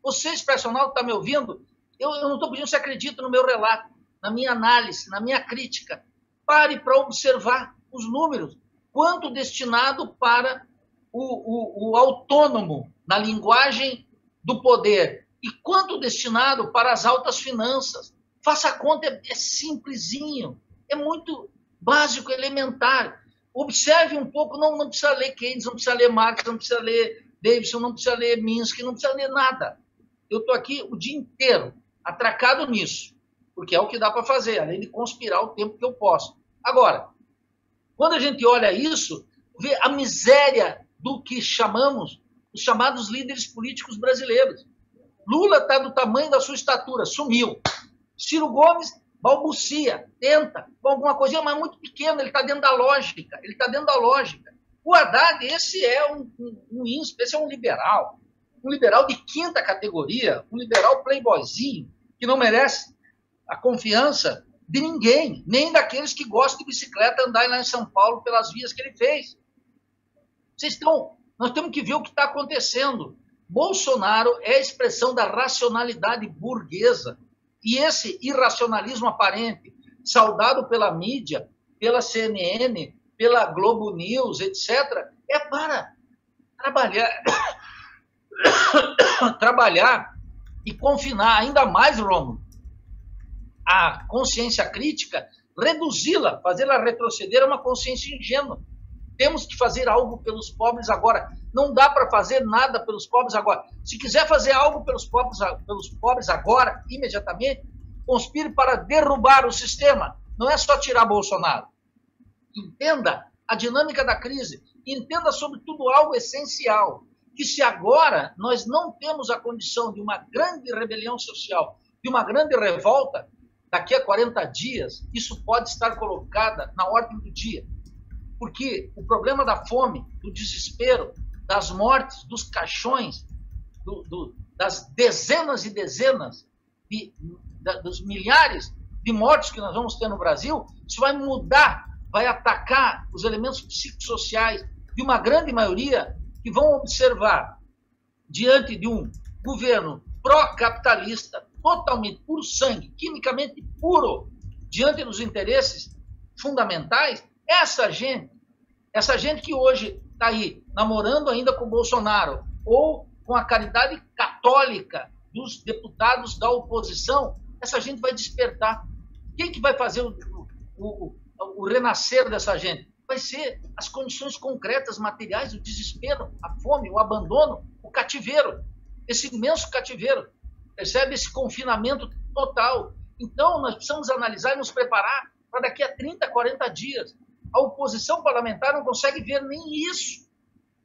Você, personal, que está me ouvindo, eu não estou pedindo que você acredite no meu relato, na minha análise, na minha crítica. Pare para observar os números. Quanto destinado para o autônomo na linguagem do poder e quanto destinado para as altas finanças. Faça a conta, é simplesinho, é muito... básico, elementar. Observe um pouco, não precisa ler Keynes, não precisa ler Marx, não precisa ler Davidson, não precisa ler Minsky, não precisa ler nada. Eu estou aqui o dia inteiro atracado nisso, porque é o que dá para fazer, além de conspirar o tempo que eu posso. Agora, quando a gente olha isso, vê a miséria do que chamamos os chamados líderes políticos brasileiros. Lula está do tamanho da sua estatura, sumiu. Ciro Gomes balbucia, tenta, com alguma coisinha, mas muito pequena, ele está dentro da lógica, O Haddad, esse é um ínspe, esse é um liberal de quinta categoria, um liberal playboyzinho, que não merece a confiança de ninguém, nem daqueles que gostam de bicicleta andar lá em São Paulo pelas vias que ele fez. Nós temos que ver o que está acontecendo. Bolsonaro é a expressão da racionalidade burguesa. E esse irracionalismo aparente, saudado pela mídia, pela CNN, pela Globo News, etc., é para trabalhar e confinar ainda mais, Rômulo, a consciência crítica, reduzi-la, fazê-la retroceder a uma consciência ingênua. Temos que fazer algo pelos pobres agora. Não dá para fazer nada pelos pobres agora. Se quiser fazer algo pelos pobres agora, imediatamente, conspire para derrubar o sistema. Não é só tirar Bolsonaro. Entenda a dinâmica da crise. Entenda, sobretudo, algo essencial. Que se agora nós não temos a condição de uma grande rebelião social, de uma grande revolta, daqui a 40 dias, isso pode estar colocada na ordem do dia. Porque o problema da fome, do desespero, das mortes, dos caixões, das dezenas e dezenas, dos milhares de mortes que nós vamos ter no Brasil, isso vai mudar, vai atacar os elementos psicossociais de uma grande maioria que vão observar, diante de um governo pró-capitalista, totalmente puro sangue, quimicamente puro, diante dos interesses fundamentais, essa gente que hoje está aí namorando ainda com o Bolsonaro ou com a caridade católica dos deputados da oposição, essa gente vai despertar. Quem que vai fazer o renascer dessa gente? Vai ser as condições concretas, materiais, o desespero, a fome, o abandono, o cativeiro, esse imenso cativeiro. Percebe esse confinamento total? Então, nós precisamos analisar e nos preparar para daqui a 30, 40 dias. A oposição parlamentar não consegue ver nem isso.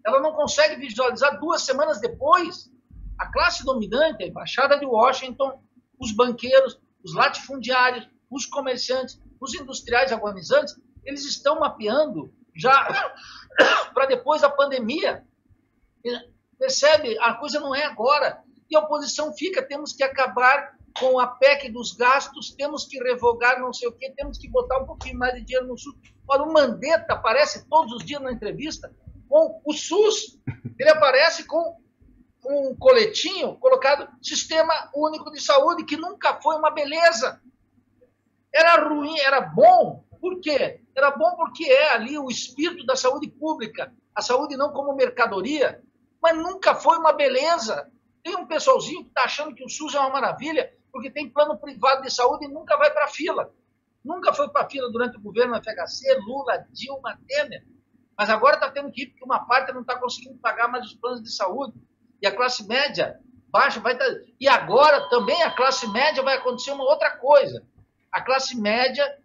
Ela não consegue visualizar 2 semanas depois. A classe dominante, a Embaixada de Washington, os banqueiros, os latifundiários, os comerciantes, os industriais agonizantes, eles estão mapeando já para depois da pandemia. Percebe? A coisa não é agora. E a oposição fica, temos que acabar com a PEC dos gastos, temos que revogar não sei o quê, temos que botar um pouquinho mais de dinheiro no SUS. Ora, o Mandetta aparece todos os dias na entrevista com o SUS. Ele aparece com um coletinho colocado Sistema Único de Saúde, que nunca foi uma beleza. Era ruim, era bom. Por quê? Era bom porque é ali o espírito da saúde pública. A saúde não como mercadoria, mas nunca foi uma beleza. Tem um pessoalzinho que está achando que o SUS é uma maravilha, porque tem plano privado de saúde e nunca vai para a fila. Nunca foi para a fila durante o governo FHC, Lula, Dilma, Temer. Mas agora está tendo que ir, porque uma parte não está conseguindo pagar mais os planos de saúde. E a classe média baixa vai estar... E agora também a classe média vai acontecer uma outra coisa. A classe média,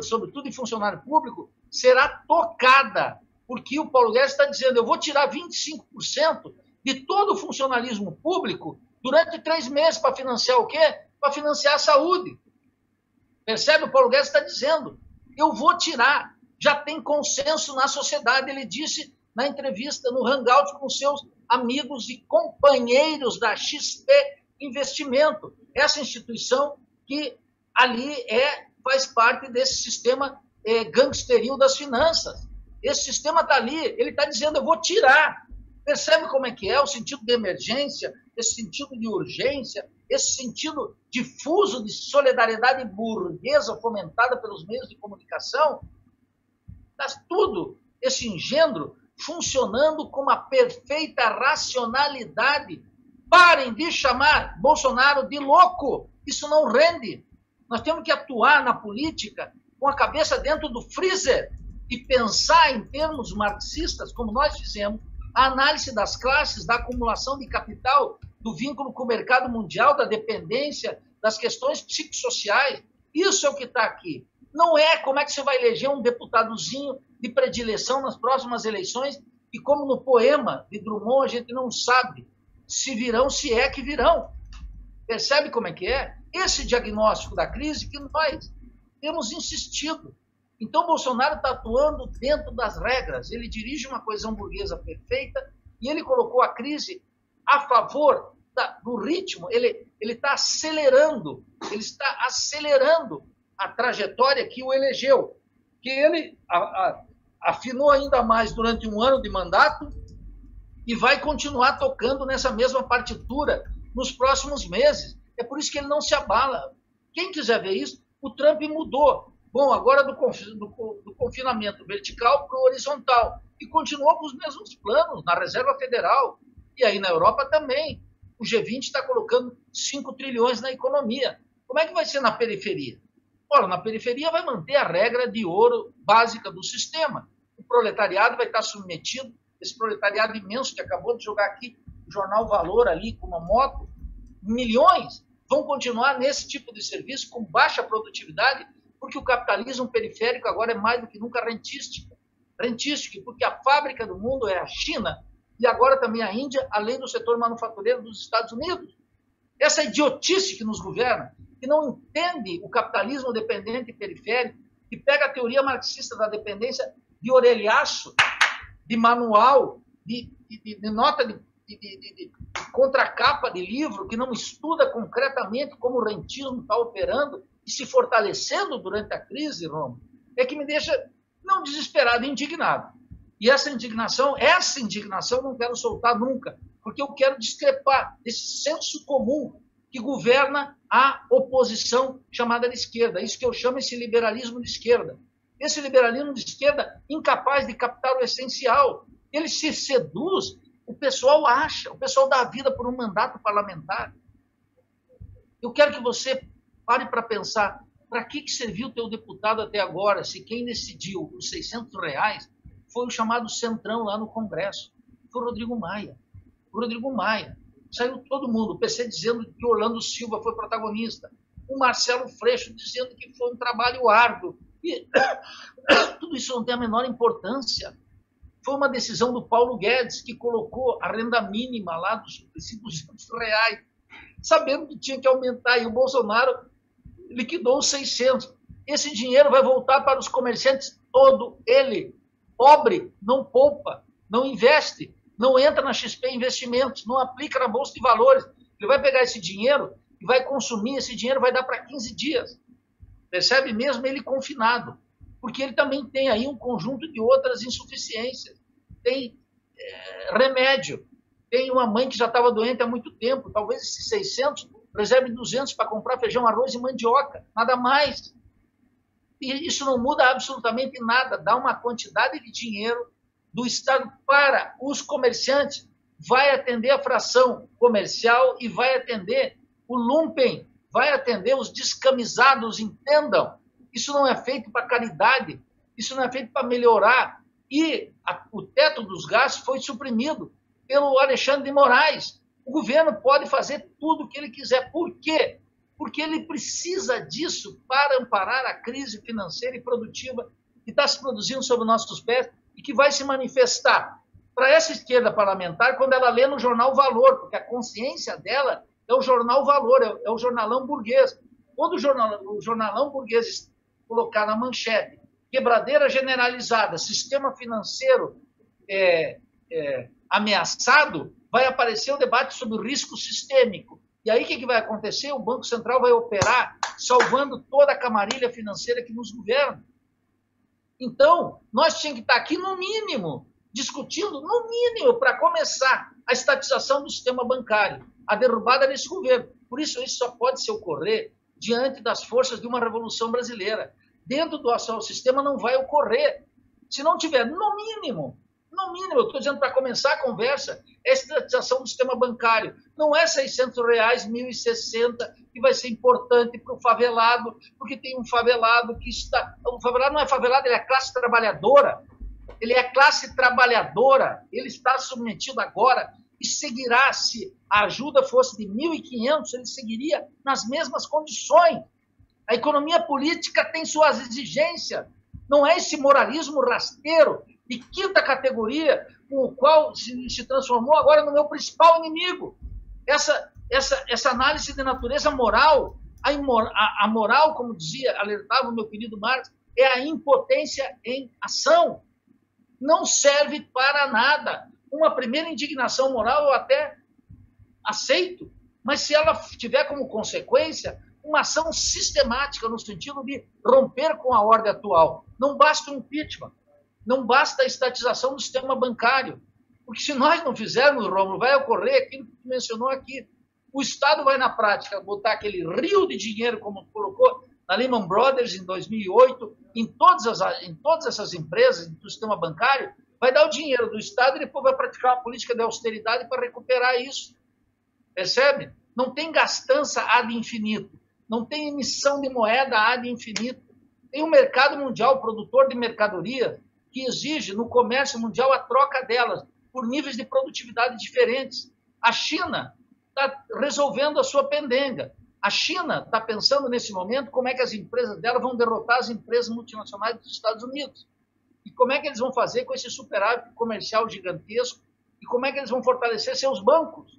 sobretudo em funcionário público, será tocada, porque o Paulo Guedes está dizendo, eu vou tirar 25% de todo o funcionalismo público durante 3 meses para financiar o quê? Para financiar a saúde. Percebe? O Paulo Guedes está dizendo, eu vou tirar. Já tem consenso na sociedade. Ele disse na entrevista, no Hangout com seus amigos e companheiros da XP Investimento, essa instituição que ali faz parte desse sistema gangsteril das finanças. Esse sistema está ali, ele está dizendo, eu vou tirar. Percebe como é que é o sentido de emergência, esse sentido de urgência, esse sentido difuso de solidariedade burguesa fomentada pelos meios de comunicação? Mas tudo, esse engendro, funcionando com uma perfeita racionalidade. Parem de chamar Bolsonaro de louco. Isso não rende. Nós temos que atuar na política com a cabeça dentro do freezer e pensar em termos marxistas, como nós fizemos, a análise das classes, da acumulação de capital, do vínculo com o mercado mundial, da dependência, das questões psicossociais. Isso é o que está aqui. Não é como é que você vai eleger um deputadozinho de predileção nas próximas eleições e como no poema de Drummond a gente não sabe se virão, se é que virão. Percebe como é que é? Esse diagnóstico da crise que nós temos insistido. Então, Bolsonaro está atuando dentro das regras. Ele dirige uma coesão burguesa perfeita e ele colocou a crise a favor do ritmo. Ele está acelerando, a trajetória que o elegeu, que ele afinou ainda mais durante 1 ano de mandato e vai continuar tocando nessa mesma partitura nos próximos meses. É por isso que ele não se abala. Quem quiser ver isso, o Trump mudou. Bom, agora do confinamento vertical para o horizontal. E continuou com os mesmos planos na Reserva Federal. E aí na Europa também. O G20 está colocando 5 trilhões na economia. Como é que vai ser na periferia? Ora, na periferia vai manter a regra de ouro básica do sistema. O proletariado vai estar submetido, esse proletariado imenso que acabou de jogar aqui o jornal Valor ali com uma moto, milhões vão continuar nesse tipo de serviço com baixa produtividade, porque o capitalismo periférico agora é mais do que nunca rentístico, porque a fábrica do mundo é a China e agora também a Índia, além do setor manufatureiro dos Estados Unidos. Essa idiotice que nos governa, que não entende o capitalismo dependente e periférico, que pega a teoria marxista da dependência de orelhaço, de manual, de nota de contracapa de livro, que não estuda concretamente como o rentismo está operando e se fortalecendo durante a crise, Roma, é que me deixa não desesperado, indignado. E essa indignação não quero soltar nunca, porque eu quero discrepar desse senso comum que governa a oposição chamada de esquerda. Isso que eu chamo esse liberalismo de esquerda. Esse liberalismo de esquerda incapaz de captar o essencial. Ele se seduz, o pessoal dá a vida por um mandato parlamentar. Eu quero que você pare para pensar, para que serviu o teu deputado até agora, se quem decidiu os R$600 foi o chamado Centrão lá no Congresso? Foi o Rodrigo Maia. Saiu todo mundo, o PC dizendo que Orlando Silva foi protagonista. o Marcelo Freixo dizendo que foi um trabalho árduo. E tudo isso não tem a menor importância. Foi uma decisão do Paulo Guedes, que colocou a renda mínima lá dos R$200, sabendo que tinha que aumentar, e o Bolsonaro liquidou os 600. Esse dinheiro vai voltar para os comerciantes todo ele. Pobre não poupa, não investe, não entra na XP Investimentos, não aplica na Bolsa de Valores. Ele vai pegar esse dinheiro e vai consumir, esse dinheiro vai dar para 15 dias. Percebe? Mesmo ele confinado. Porque ele também tem aí um conjunto de outras insuficiências. Tem remédio. Tem uma mãe que já estava doente há muito tempo. Talvez esses 600, reserve 200 para comprar feijão, arroz e mandioca. Nada mais. E isso não muda absolutamente nada. Dá uma quantidade de dinheiro do Estado para os comerciantes. Vai atender a fração comercial e vai atender o lumpen. Vai atender os descamisados, entendam. Isso não é feito para caridade, isso não é feito para melhorar. E o teto dos gastos foi suprimido pelo Alexandre de Moraes. O governo pode fazer tudo o que ele quiser. Por quê? Porque ele precisa disso para amparar a crise financeira e produtiva que está se produzindo sob nossos pés e que vai se manifestar para essa esquerda parlamentar quando ela lê no jornal Valor, porque a consciência dela é o jornal Valor, é o jornalão burguês. Quando o jornalão burguês colocar na manchete quebradeira generalizada, sistema financeiro ameaçado, vai aparecer o debate sobre o risco sistêmico. E aí o que vai acontecer? O Banco Central vai operar salvando toda a camarilha financeira que nos governa. Então, nós tínhamos que estar aqui, no mínimo, discutindo, no mínimo, para começar, a estatização do sistema bancário, a derrubada desse governo. Por isso só pode se ocorrer diante das forças de uma revolução brasileira. Dentro do atual sistema não vai ocorrer. Se não tiver, no mínimo, eu estou dizendo para começar a conversa, é a estatização do sistema bancário. Não é R$600, 1.060, que vai ser importante para o favelado, porque tem um favelado que está... O favelado não é favelado, ele é classe trabalhadora. Ele é classe trabalhadora, ele está submetido agora e seguirá, se a ajuda fosse de 1.500, ele seguiria nas mesmas condições. A economia política tem suas exigências, não é esse moralismo rasteiro de quinta categoria com o qual se transformou agora no meu principal inimigo. Essa análise de natureza moral, a moral, como dizia, alertava o meu querido Marx, é a impotência em ação. Não serve para nada. Uma primeira indignação moral eu até aceito, mas se ela tiver como consequência uma ação sistemática no sentido de romper com a ordem atual. Não basta o impeachment, não basta a estatização do sistema bancário, porque se nós não fizermos, Rômulo, vai ocorrer aquilo que tu mencionou aqui. O Estado vai, na prática, botar aquele rio de dinheiro, como colocou na Lehman Brothers em 2008, em todas essas empresas do sistema bancário, vai dar o dinheiro do Estado e depois vai praticar uma política de austeridade para recuperar isso. Percebe? Não tem gastança ad infinito. Não tem emissão de moeda ad infinito. Tem um mercado mundial, produtor de mercadoria, que exige no comércio mundial a troca delas por níveis de produtividade diferentes. A China está resolvendo a sua pendenga. A China está pensando nesse momento como é que as empresas dela vão derrotar as empresas multinacionais dos Estados Unidos. E como é que eles vão fazer com esse superávit comercial gigantesco e como é que eles vão fortalecer seus bancos.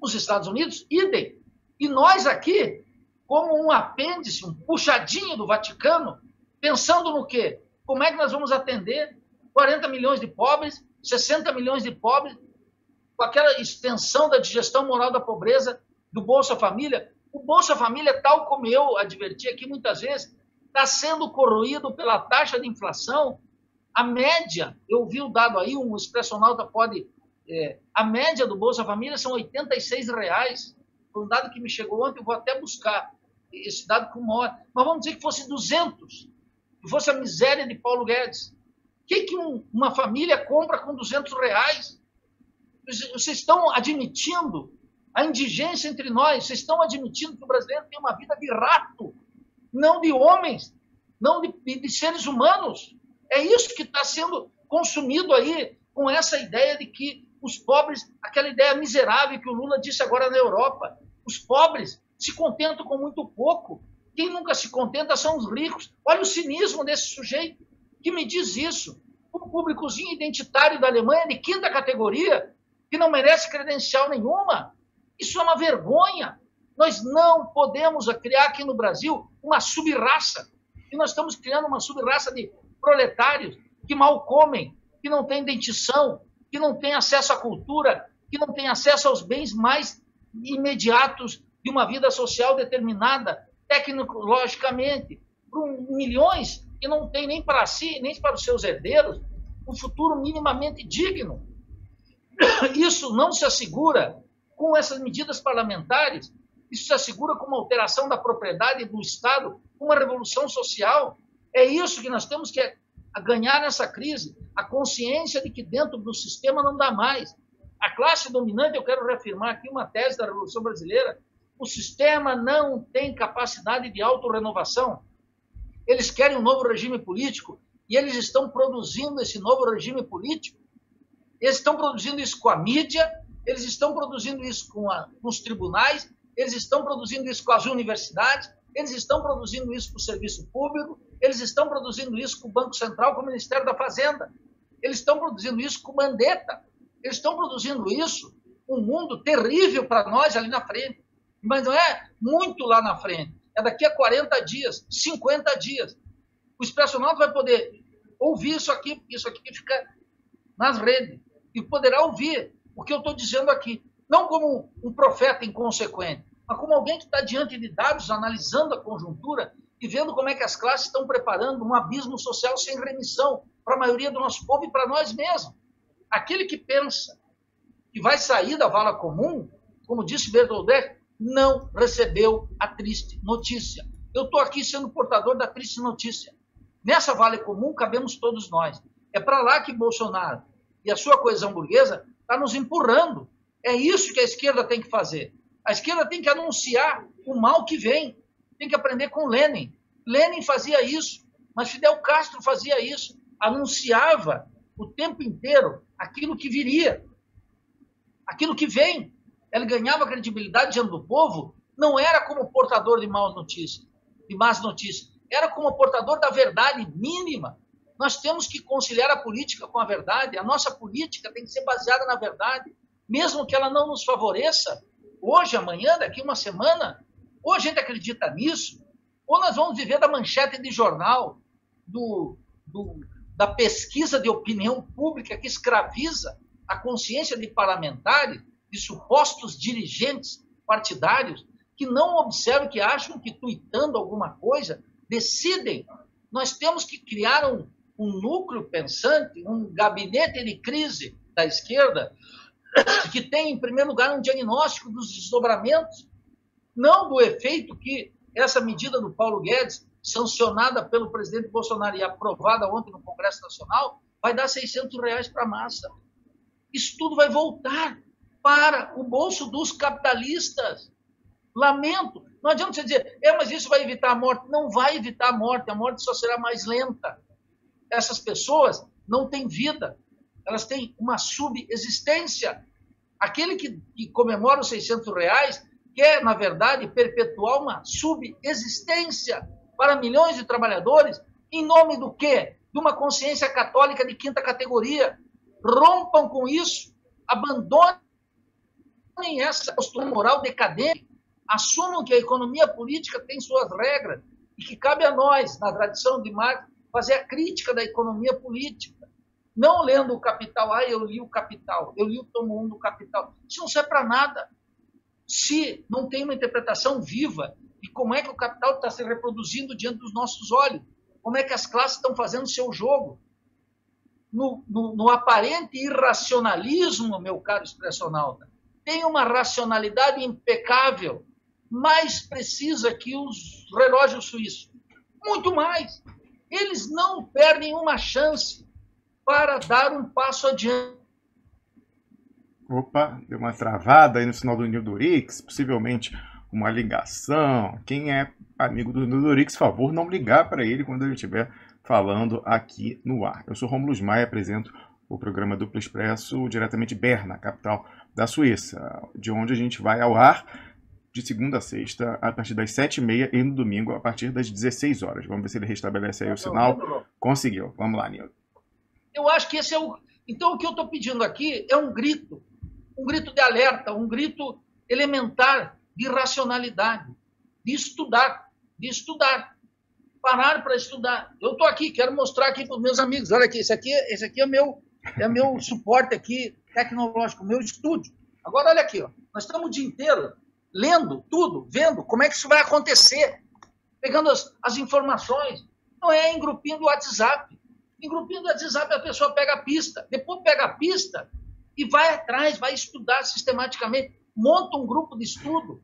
Os Estados Unidos, idem. E nós aqui, como um apêndice, um puxadinho do Vaticano, pensando no quê? Como é que nós vamos atender 40 milhões de pobres, 60 milhões de pobres, com aquela extensão da digestão moral da pobreza do Bolsa Família? O Bolsa Família, tal como eu adverti aqui muitas vezes, está sendo corroído pela taxa de inflação. A média, eu vi o dado aí, um expressionalta pode... a média do Bolsa Família são R$86. Foi um dado que me chegou ontem, eu vou até buscar esse dado com maior. Mas vamos dizer que fosse 200, que fosse a miséria de Paulo Guedes. O que uma família compra com R$200? Vocês estão admitindo a indigência entre nós, vocês estão admitindo que o brasileiro tem uma vida de rato, não de homens, não de seres humanos. É isso que está sendo consumido aí com essa ideia de que os pobres, aquela ideia miserável que o Lula disse agora na Europa, os pobres se contentam com muito pouco. Quem nunca se contenta são os ricos. Olha o cinismo desse sujeito que me diz isso. Um públicozinho identitário da Alemanha de quinta categoria, que não merece credencial nenhuma. Isso é uma vergonha. Nós não podemos criar aqui no Brasil uma sub-raça. E nós estamos criando uma sub-raça de proletários que mal comem, que não têm dentição, que não têm acesso à cultura, que não têm acesso aos bens mais imediatos de uma vida social determinada, tecnologicamente, por milhões que não têm nem para si, nem para os seus herdeiros, um futuro minimamente digno. Isso não se assegura com essas medidas parlamentares, isso se assegura com uma alteração da propriedade do Estado, com uma revolução social. É isso que nós temos que ganhar nessa crise, a consciência de que dentro do sistema não dá mais. A classe dominante, eu quero reafirmar aqui uma tese da Revolução Brasileira, o sistema não tem capacidade de autorrenovação. Eles querem um novo regime político e eles estão produzindo esse novo regime político. Eles estão produzindo isso com a mídia, eles estão produzindo isso com os tribunais, eles estão produzindo isso com as universidades, eles estão produzindo isso com o serviço público, eles estão produzindo isso com o Banco Central, com o Ministério da Fazenda, eles estão produzindo isso com o Mandetta, eles estão produzindo isso, um mundo terrível para nós ali na frente, mas não é muito lá na frente, é daqui a 40 dias, 50 dias. O Expresso Novo vai poder ouvir isso aqui, porque isso aqui fica nas redes, e poderá ouvir o que eu estou dizendo aqui, não como um profeta inconsequente, mas como alguém que está diante de dados, analisando a conjuntura e vendo como é que as classes estão preparando um abismo social sem remissão para a maioria do nosso povo e para nós mesmos. Aquele que pensa que vai sair da vala comum, como disse Bertolt Brecht, não recebeu a triste notícia. Eu estou aqui sendo portador da triste notícia. Nessa vala comum cabemos todos nós. É para lá que Bolsonaro e a sua coesão burguesa está nos empurrando. É isso que a esquerda tem que fazer. A esquerda tem que anunciar o mal que vem. Tem que aprender com Lenin. Lenin fazia isso, mas Fidel Castro fazia isso. Anunciava o tempo inteiro aquilo que viria, aquilo que vem. Ele ganhava credibilidade diante do povo, não era como portador de más notícias, era como portador da verdade mínima. Nós temos que conciliar a política com a verdade. A nossa política tem que ser baseada na verdade, mesmo que ela não nos favoreça. Hoje, amanhã, daqui uma semana, ou a gente acredita nisso, ou nós vamos viver da manchete de jornal, da pesquisa de opinião pública que escraviza a consciência de parlamentares, de supostos dirigentes partidários, que não observam, que acham que tuitando alguma coisa, decidem. Nós temos que criar um núcleo pensante, um gabinete de crise da esquerda, que tem, em primeiro lugar, um diagnóstico dos desdobramentos, não do efeito que essa medida do Paulo Guedes, sancionada pelo presidente Bolsonaro e aprovada ontem no Congresso Nacional, vai dar R$600 para a massa. Isso tudo vai voltar para o bolso dos capitalistas. Lamento. Não adianta você dizer, mas isso vai evitar a morte. Não vai evitar a morte só será mais lenta. Essas pessoas não têm vida, elas têm uma subexistência. Aquele que comemora os R$600 quer, na verdade, perpetuar uma subexistência para milhões de trabalhadores, em nome do quê? De uma consciência católica de quinta categoria. Rompam com isso, abandonem essa postura moral decadente, assumam que a economia política tem suas regras e que cabe a nós, na tradição de Marx, fazer a crítica da economia política. Não lendo o Capital, eu li o Capital, eu li o tomo 1 do Capital. Isso não serve para nada. Se não tem uma interpretação viva de como é que o capital está se reproduzindo diante dos nossos olhos, como é que as classes estão fazendo o seu jogo. No aparente irracionalismo, meu caro expressionauta, tem uma racionalidade impecável, mais precisa que os relógios suíços. Muito mais. Eles não perdem uma chance para dar um passo adiante. Opa, deu uma travada aí no sinal do Nildorix, possivelmente uma ligação. Quem é amigo do Nildorix, por favor, não ligar para ele quando ele estiver falando aqui no ar. Eu sou Rômulo Maia, apresento o programa Duplo Expresso diretamente de Berna, capital da Suíça, de onde a gente vai ao ar de segunda a sexta, a partir das 7h30 e no domingo a partir das 16 horas. Vamos ver se ele restabelece aí o sinal. Conseguiu. Vamos lá, Nildo. Eu acho que esse é o... Então, o que eu estou pedindo aqui é um grito de alerta, um grito elementar de racionalidade, de estudar, parar para estudar. Eu estou aqui, quero mostrar aqui para os meus amigos, olha aqui, esse aqui é meu suporte aqui tecnológico, meu estúdio. Agora, olha aqui, ó, nós estamos o dia inteiro lendo tudo, vendo como é que isso vai acontecer, pegando as informações. Não é em grupinho do WhatsApp. Em grupinho do WhatsApp a pessoa pega a pista, depois pega a pista e vai atrás, vai estudar sistematicamente, monta um grupo de estudo.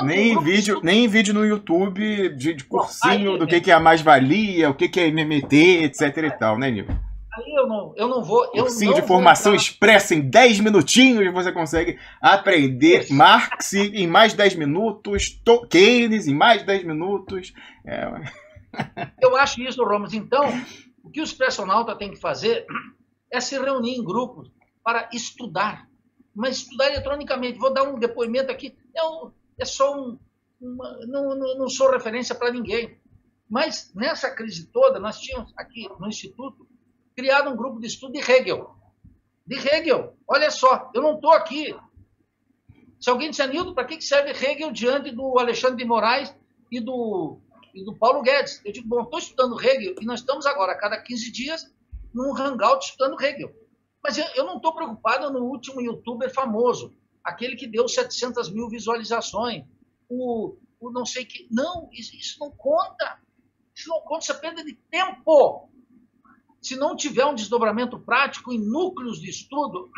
Nem em vídeo no YouTube de cursinho do que é a mais-valia, o que é MMT, etc e tal, né, Nildo? Aí eu não vou... Cursinho de formação expressa em 10 minutinhos, você consegue aprender Marx em mais 10 minutos, Keynes em mais 10 minutos. Eu acho isso, Ramos. Então, o que o expressionauta tem que fazer é se reunir em grupos para estudar, mas estudar eletronicamente. Vou dar um depoimento aqui, é só não sou referência para ninguém, mas nessa crise toda, nós tínhamos aqui no Instituto criado um grupo de estudo de Hegel. Olha só, eu não estou aqui. Se alguém disser, Nildo, para que serve Hegel diante do Alexandre de Moraes e do Paulo Guedes? Eu digo, bom, estou estudando Hegel e nós estamos agora, a cada 15 dias, num hangout estudando Hegel. Mas eu não estou preocupado no último youtuber famoso, aquele que deu 700 mil visualizações, o não sei que... Não, isso não conta. Isso não conta, isso é perda de tempo. Se não tiver um desdobramento prático em núcleos de estudo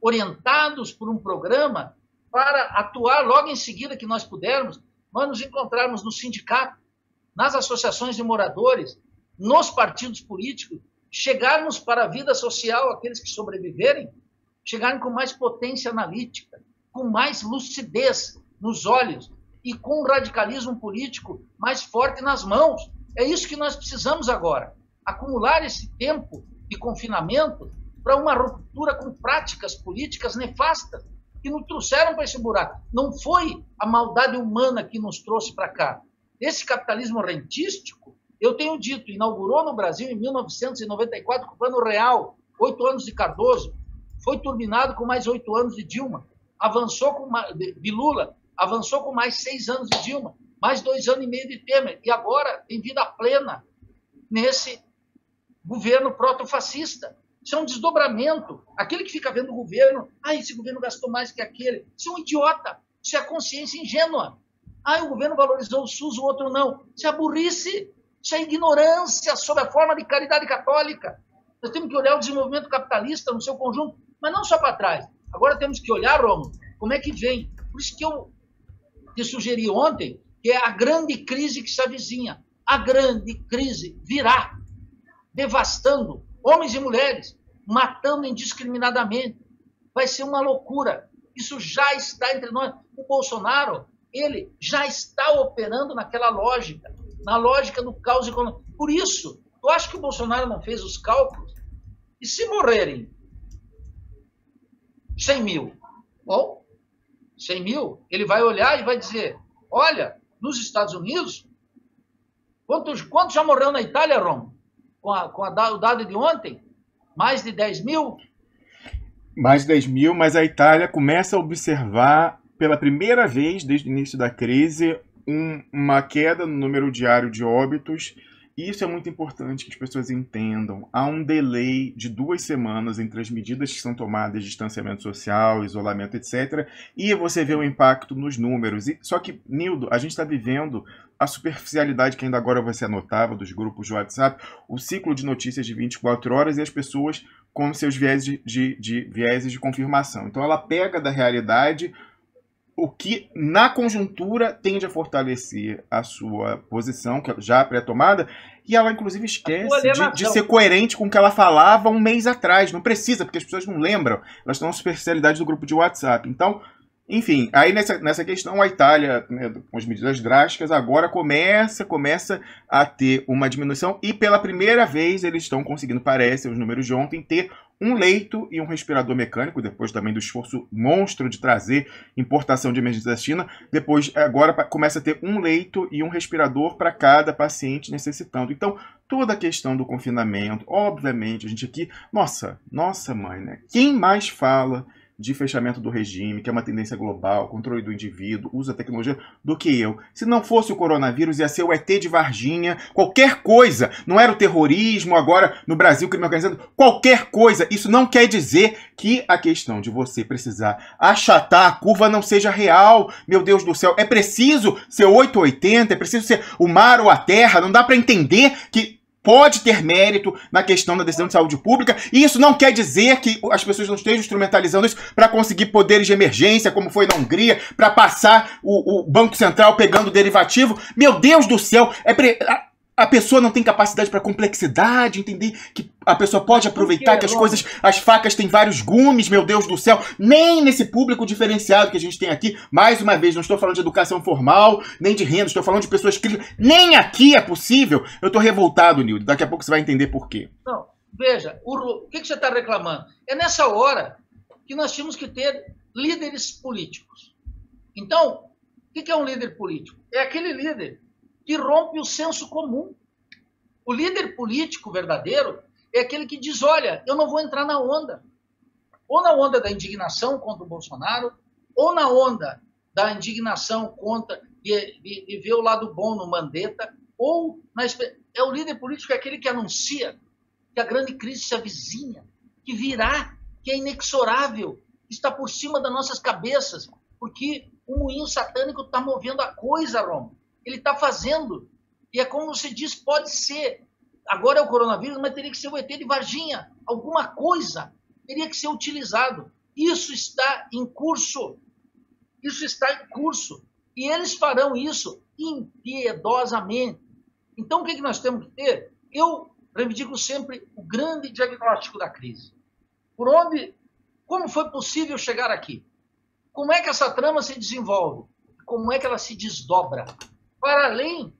orientados por um programa para atuar logo em seguida que nós pudermos, nós nos encontrarmos no sindicato, nas associações de moradores, nos partidos políticos, chegarmos para a vida social, aqueles que sobreviverem, chegarem com mais potência analítica, com mais lucidez nos olhos e com um radicalismo político mais forte nas mãos. É isso que nós precisamos agora. Acumular esse tempo de confinamento para uma ruptura com práticas políticas nefastas que nos trouxeram para esse buraco. Não foi a maldade humana que nos trouxe para cá. Esse capitalismo rentístico, eu tenho dito, inaugurou no Brasil em 1994 com o Plano Real, 8 anos de Cardoso, foi turbinado com mais 8 anos de Dilma, de Lula, avançou com mais 6 anos de Dilma, mais 2 anos e meio de Temer, e agora tem vida plena nesse governo protofascista. Isso é um desdobramento. Aquele que fica vendo o governo, esse governo gastou mais que aquele, isso é um idiota, isso é consciência ingênua. O governo valorizou o SUS, o outro não. Isso é burrice, isso é ignorância sob a forma de caridade católica. Nós temos que olhar o desenvolvimento capitalista no seu conjunto, mas não só para trás. Agora temos que olhar, Romulo, como é que vem. Por isso que eu te sugeri ontem, que é a grande crise que se avizinha. A grande crise virá, devastando homens e mulheres, matando indiscriminadamente. Vai ser uma loucura. Isso já está entre nós. O Bolsonaro, ele já está operando naquela lógica, na lógica do caos econômico. Por isso, eu acho que o Bolsonaro não fez os cálculos. E se morrerem 100 mil? Bom, 100 mil, ele vai olhar e vai dizer, olha, nos Estados Unidos, quantos já morreu na Itália, Rom? Com o dado de ontem? Mais de 10 mil? Mais de 10 mil, mas a Itália começa a observar, pela primeira vez desde o início da crise, uma queda no número diário de óbitos. E isso é muito importante que as pessoas entendam. Há um delay de 2 semanas entre as medidas que são tomadas de distanciamento social, isolamento, etc. E você vê o impacto nos números. Só que, Nildo, a gente está vivendo a superficialidade que ainda agora você anotava dos grupos de WhatsApp, o ciclo de notícias de 24 horas e as pessoas com seus vieses de confirmação. Então ela pega da realidade o que, na conjuntura, tende a fortalecer a sua posição, que já pré-tomada, e ela, inclusive, esquece de ser coerente com o que ela falava 1 mês atrás. Não precisa, porque as pessoas não lembram. Elas estão na superficialidade do grupo de WhatsApp. Então, Enfim, aí nessa questão, a Itália, né, com as medidas drásticas, agora começa a ter uma diminuição e pela primeira vez eles estão conseguindo, parece, os números de ontem, ter um leito e um respirador mecânico, depois também do esforço monstro de trazer importação de emergência da China, depois agora começa a ter um leito e um respirador para cada paciente necessitando. Então, toda a questão do confinamento, obviamente, a gente aqui, nossa mãe, né? Quem mais fala de fechamento do regime, que é uma tendência global, controle do indivíduo, uso da tecnologia, do que eu? Se não fosse o coronavírus, ia ser o ET de Varginha, qualquer coisa. Não era o terrorismo, agora no Brasil, crime organizado, qualquer coisa. Isso não quer dizer que a questão de você precisar achatar a curva não seja real. Meu Deus do céu, é preciso ser 880, é preciso ser o mar ou a terra, não dá para entender que pode ter mérito na questão da decisão de saúde pública, e isso não quer dizer que as pessoas não estejam instrumentalizando isso para conseguir poderes de emergência, como foi na Hungria, para passar o Banco Central pegando o derivativo. Meu Deus do céu, a pessoa não tem capacidade para complexidade, entender que a pessoa pode aproveitar que as coisas, as facas têm vários gumes, meu Deus do céu. Nem nesse público diferenciado que a gente tem aqui, mais uma vez, não estou falando de educação formal, nem de renda, estou falando de pessoas que nem aqui é possível. Eu estou revoltado, Nildo. Daqui a pouco você vai entender por quê. Não, veja, o que você está reclamando? É nessa hora que nós tínhamos que ter líderes políticos. Então, o que é um líder político? É aquele líder que rompe o senso comum. O líder político verdadeiro é aquele que diz, olha, eu não vou entrar na onda. Ou na onda da indignação contra o Bolsonaro, ou na onda da indignação contra de ver o lado bom no Mandetta, ou é o líder político é aquele que anuncia que a grande crise se avizinha, que virá, que é inexorável, que está por cima das nossas cabeças, porque o moinho satânico está movendo a coisa, Roma. Ele está fazendo. E é como você diz, pode ser. Agora é o coronavírus, mas teria que ser o ET de Varginha. Alguma coisa teria que ser utilizado. Isso está em curso. Isso está em curso. E eles farão isso impiedosamente. Então, o que nós temos que ter? Eu reivindico sempre o grande diagnóstico da crise. Como foi possível chegar aqui? Como é que essa trama se desenvolve? Como é que ela se desdobra? Para além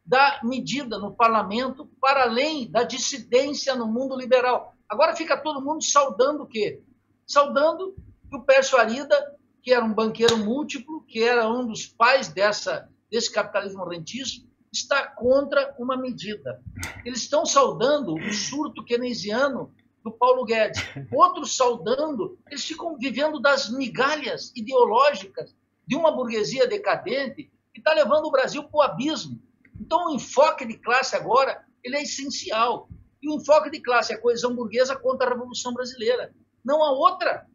da medida no parlamento, para além da dissidência no mundo liberal. Agora fica todo mundo saudando o quê? Saudando que o Pércio Arida, que era um banqueiro múltiplo, que era um dos pais desse capitalismo rentício, está contra uma medida. Eles estão saudando o surto keynesiano do Paulo Guedes. Outros saudando, eles ficam vivendo das migalhas ideológicas de uma burguesia decadente que está levando o Brasil para o abismo. Então, o enfoque de classe agora ele é essencial. E o enfoque de classe é a coesão burguesa contra a Revolução Brasileira. Não há outra.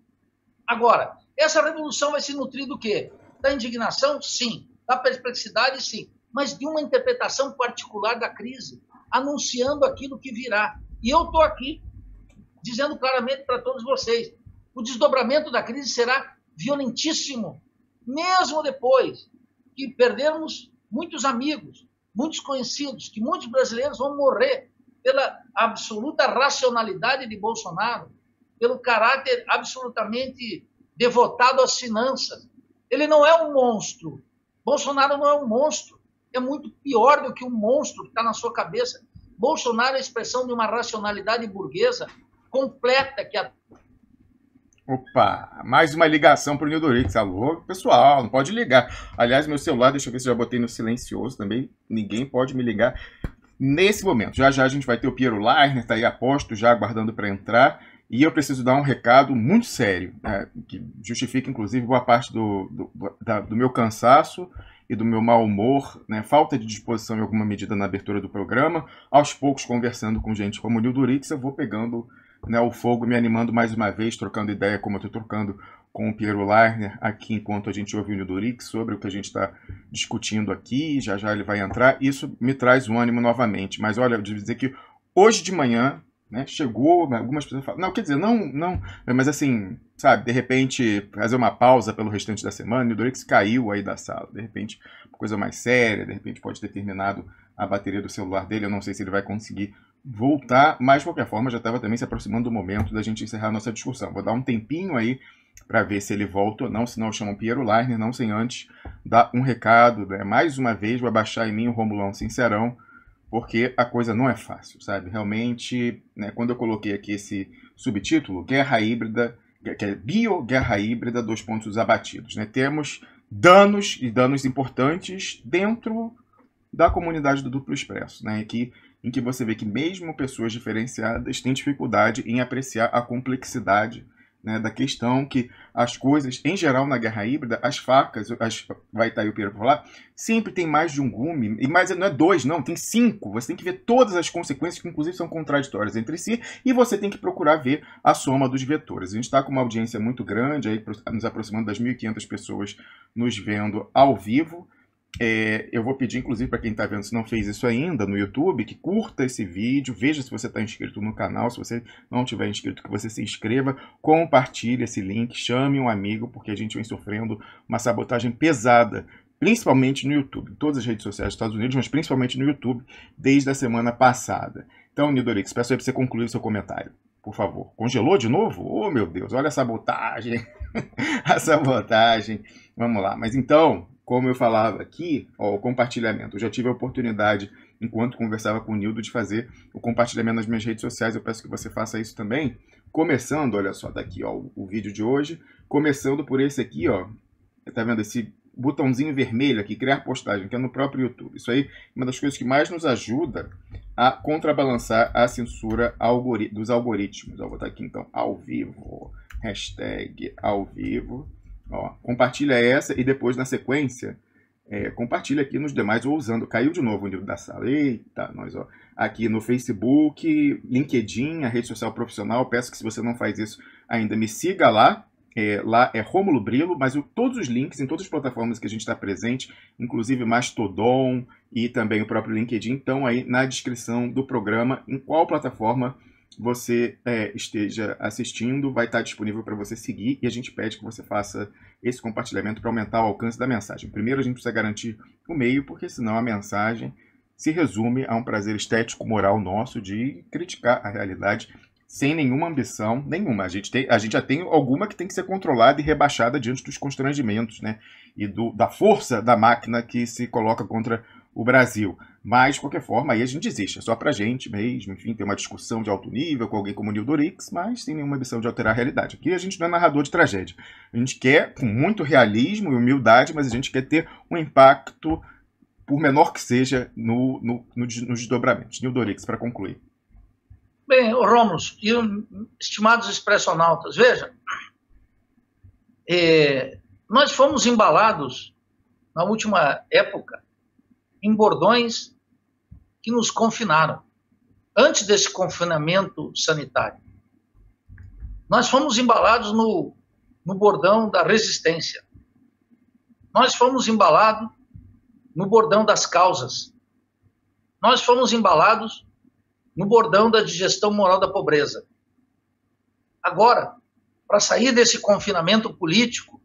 Agora, essa revolução vai se nutrir do quê? Da indignação? Sim. Da perplexidade? Sim. Mas de uma interpretação particular da crise, anunciando aquilo que virá. E eu estou aqui dizendo claramente para todos vocês, o desdobramento da crise será violentíssimo, mesmo depois que perdermos muitos amigos, muitos conhecidos, que muitos brasileiros vão morrer pela absoluta racionalidade de Bolsonaro, pelo caráter absolutamente devotado às finanças. Ele não é um monstro. Bolsonaro não é um monstro. É muito pior do que um monstro que está na sua cabeça. Bolsonaro é a expressão de uma racionalidade burguesa completa que a... Opa, mais uma ligação para o Nildo Rix. Alô, pessoal, não pode ligar. Aliás, meu celular, deixa eu ver se eu já botei no silencioso também. Ninguém pode me ligar nesse momento. Já já a gente vai ter o Piero Leiner, tá aí a posto, já aguardando para entrar. E eu preciso dar um recado muito sério, né, que justifica, inclusive, boa parte do meu cansaço e do meu mau humor, né, falta de disposição em alguma medida na abertura do programa. Aos poucos, conversando com gente como o Nildo Rix, eu vou pegando, né, o fogo, me animando mais uma vez, trocando ideia, como eu estou trocando com o Piero Leiner aqui, enquanto a gente ouve o Nildo Rix sobre o que a gente está discutindo aqui. Já já ele vai entrar. Isso me traz um ânimo novamente. Mas olha, eu devo dizer que hoje de manhã, né, chegou, algumas pessoas falam, não, quer dizer, não, mas assim, sabe, de repente fazer uma pausa pelo restante da semana, o Nildo Rix caiu aí da sala, de repente, coisa mais séria, de repente pode ter terminado a bateria do celular dele, eu não sei se ele vai conseguir voltar, mas de qualquer forma já estava também se aproximando do momento da gente encerrar a nossa discussão. Vou dar um tempinho aí para ver se ele volta ou não, senão eu chamo o Piero Leiner, não sem antes dar um recado, né? Mais uma vez, vai baixar em mim o Romulão Sincerão, porque a coisa não é fácil, sabe? Realmente, né, quando eu coloquei aqui esse subtítulo, Guerra Híbrida, que é Bioguerra Híbrida, 2 pontos abatidos, né? Temos danos, e danos importantes, dentro da comunidade do Duplo Expresso, né? Em que você vê que mesmo pessoas diferenciadas têm dificuldade em apreciar a complexidade, né, da questão, que as coisas, em geral, na guerra híbrida, as facas, vai estar aí o Piero para falar, sempre tem mais de um gume, e mais não é 2, não, tem 5. Você tem que ver todas as consequências, que inclusive são contraditórias entre si, e você tem que procurar ver a soma dos vetores. A gente está com uma audiência muito grande, aí, nos aproximando das 1.500 pessoas nos vendo ao vivo. Eu vou pedir, inclusive, para quem está vendo, se não fez isso ainda no YouTube, que curta esse vídeo, veja se você está inscrito no canal, se você não tiver inscrito, que você se inscreva, compartilhe esse link, chame um amigo, porque a gente vem sofrendo uma sabotagem pesada, principalmente no YouTube, em todas as redes sociais dos Estados Unidos, mas principalmente no YouTube, desde a semana passada. Então, Nildorix, peço aí para você concluir o seu comentário, por favor. Congelou de novo? Oh, meu Deus, olha a sabotagem, a sabotagem. Vamos lá, mas então, como eu falava aqui, ó, o compartilhamento. Eu já tive a oportunidade, enquanto conversava com o Nildo, de fazer o compartilhamento nas minhas redes sociais. Eu peço que você faça isso também. Começando, olha só, daqui, ó, o vídeo de hoje. Começando por esse aqui, ó. Tá vendo esse botãozinho vermelho aqui, criar postagem, que é no próprio YouTube. Isso aí é uma das coisas que mais nos ajuda a contrabalançar a censura dos algoritmos. Ó, vou botar aqui, então, ao vivo. Hashtag ao vivo. Ó, compartilha essa e depois, na sequência, compartilha aqui nos demais, ou usando. Caiu de novo o nível da sala. Eita, nós, ó. Aqui no Facebook, LinkedIn, a rede social profissional. Peço que, se você não faz isso ainda, me siga lá. Lá é Rômulo Brilo, mas todos os links em todas as plataformas que a gente está presente, inclusive Mastodon e também o próprio LinkedIn, estão aí na descrição do programa. Em qual plataforma você esteja assistindo, vai estar disponível para você seguir, e a gente pede que você faça esse compartilhamento para aumentar o alcance da mensagem. Primeiro, a gente precisa garantir o meio, porque senão a mensagem se resume a um prazer estético moral nosso de criticar a realidade sem nenhuma ambição nenhuma. A gente já tem alguma que tem que ser controlada e rebaixada diante dos constrangimentos, né, e da força da máquina que se coloca contra o Brasil. Mas, de qualquer forma, aí a gente desiste. É só pra gente mesmo, enfim, ter uma discussão de alto nível com alguém como o Nildorix, mas sem nenhuma ambição de alterar a realidade. Aqui a gente não é narrador de tragédia. A gente quer, com muito realismo e humildade, mas a gente quer ter um impacto, por menor que seja, nos desdobramentos. Nildorix, para concluir. Bem, Rômulo e estimados expressionautas, veja, nós fomos embalados, na última época, em bordões que nos confinaram, antes desse confinamento sanitário. Nós fomos embalados no bordão da resistência. Nós fomos embalados no bordão das causas. Nós fomos embalados no bordão da digestão moral da pobreza. Agora, para sair desse confinamento político,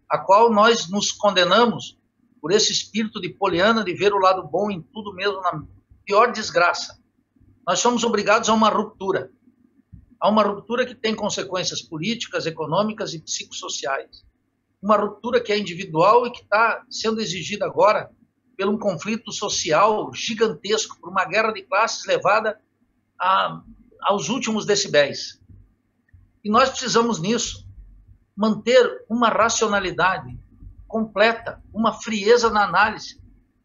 a qual nós nos condenamos por esse espírito de Poliana, de ver o lado bom em tudo, mesmo na pior desgraça, nós somos obrigados a uma ruptura. A uma ruptura que tem consequências políticas, econômicas e psicossociais. Uma ruptura que é individual e que está sendo exigida agora por um conflito social gigantesco, por uma guerra de classes levada aos últimos decibéis. E nós precisamos, nisso, manter uma racionalidade completa, uma frieza na análise,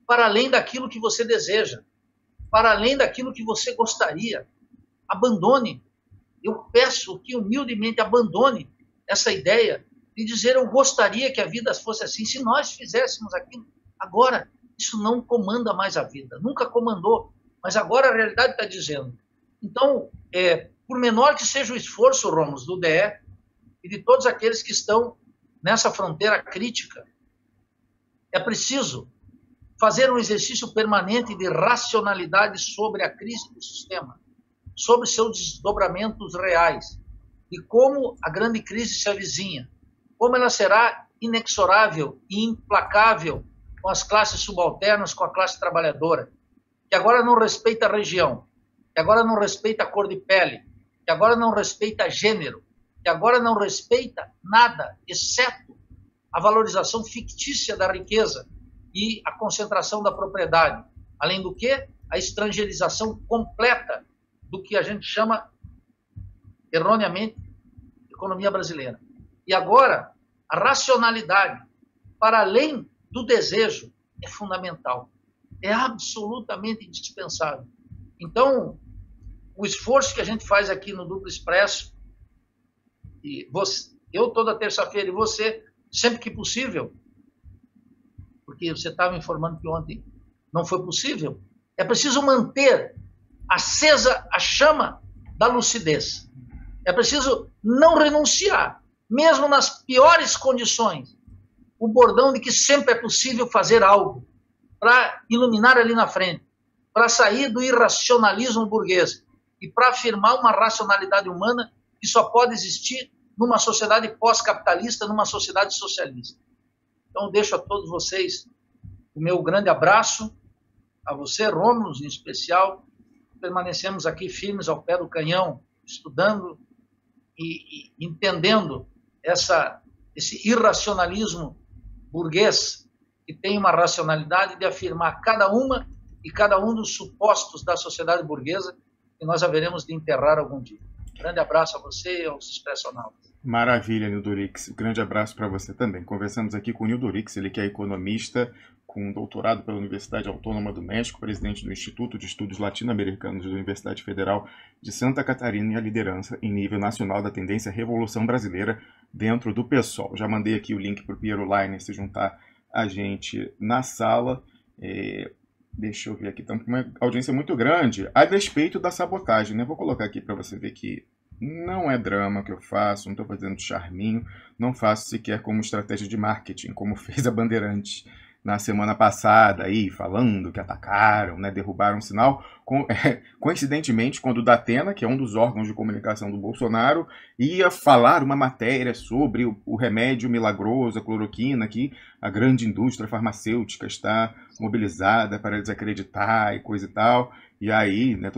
para além daquilo que você deseja, para além daquilo que você gostaria. Abandone, eu peço que humildemente abandone essa ideia de dizer eu gostaria que a vida fosse assim, se nós fizéssemos aquilo. Agora, isso não comanda mais a vida, nunca comandou, mas agora a realidade está dizendo. Então, por menor que seja o esforço, Rômulo, do DE e de todos aqueles que estão nessa fronteira crítica, é preciso fazer um exercício permanente de racionalidade sobre a crise do sistema, sobre seus desdobramentos reais, e como a grande crise se avizinha, como ela será inexorável e implacável com as classes subalternas, com a classe trabalhadora, que agora não respeita a região, que agora não respeita a cor de pele, que agora não respeita gênero, que agora não respeita nada, exceto a valorização fictícia da riqueza e a concentração da propriedade. Além do que, a estrangeirização completa do que a gente chama, erroneamente, economia brasileira. E agora, a racionalidade, para além do desejo, é fundamental. É absolutamente indispensável. Então, o esforço que a gente faz aqui no Duplo Expresso, e eu toda terça-feira e você, sempre que possível, porque você estava informando que ontem não foi possível, é preciso manter acesa a chama da lucidez. É preciso não renunciar, mesmo nas piores condições, o bordão de que sempre é possível fazer algo para iluminar ali na frente, para sair do irracionalismo burguês e para afirmar uma racionalidade humana que só pode existir numa sociedade pós-capitalista, numa sociedade socialista. Então, deixo a todos vocês o meu grande abraço, a você, Rômulo, em especial. Permanecemos aqui firmes ao pé do canhão, estudando e entendendo esse irracionalismo burguês que tem uma racionalidade de afirmar cada uma e cada um dos supostos da sociedade burguesa que nós haveremos de enterrar algum dia. Grande abraço a você e aos expressionautas. Maravilha, Nildo Rix. Grande abraço para você também. Conversamos aqui com o Nildo Rix, ele que é economista, com doutorado pela Universidade Autônoma do México, presidente do Instituto de Estudos Latino-Americanos da Universidade Federal de Santa Catarina e a liderança em nível nacional da tendência Revolução Brasileira dentro do PSOL. Já mandei aqui o link para o Piero Leiner se juntar a gente na sala. Deixa eu ver aqui, estamos com uma audiência muito grande a despeito da sabotagem, né? Vou colocar aqui para você ver que não é drama que eu faço, não estou fazendo charminho, não faço sequer como estratégia de marketing, como fez a Bandeirantes na semana passada, aí, falando que atacaram, né, derrubaram o sinal. Coincidentemente, quando o Datena, que é um dos órgãos de comunicação do Bolsonaro, ia falar uma matéria sobre o remédio milagroso, a cloroquina, que a grande indústria farmacêutica está mobilizada para desacreditar e coisa e tal, e aí, né,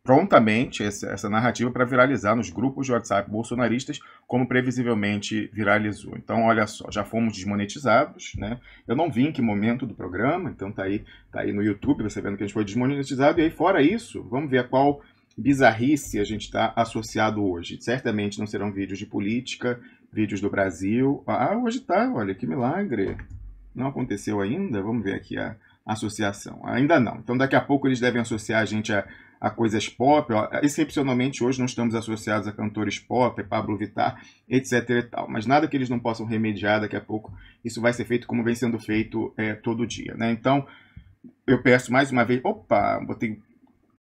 prontamente essa narrativa para viralizar nos grupos de WhatsApp bolsonaristas, como previsivelmente viralizou. Então, olha só, já fomos desmonetizados, né? Eu não vi em que momento do programa, então tá aí no YouTube, você vendo que a gente foi desmonetizado, e aí fora isso, vamos ver a qual bizarrice a gente está associado hoje. Certamente não serão vídeos de política, vídeos do Brasil. Ah, hoje tá, olha, que milagre. Não aconteceu ainda? Vamos ver aqui a associação. Ainda não. Então daqui a pouco eles devem associar a gente a coisas pop. Excepcionalmente hoje não estamos associados a cantores pop, Pablo Vittar, etc e tal. Mas nada que eles não possam remediar daqui a pouco. Isso vai ser feito como vem sendo feito todo dia, né? Então eu peço mais uma vez... Opa, botei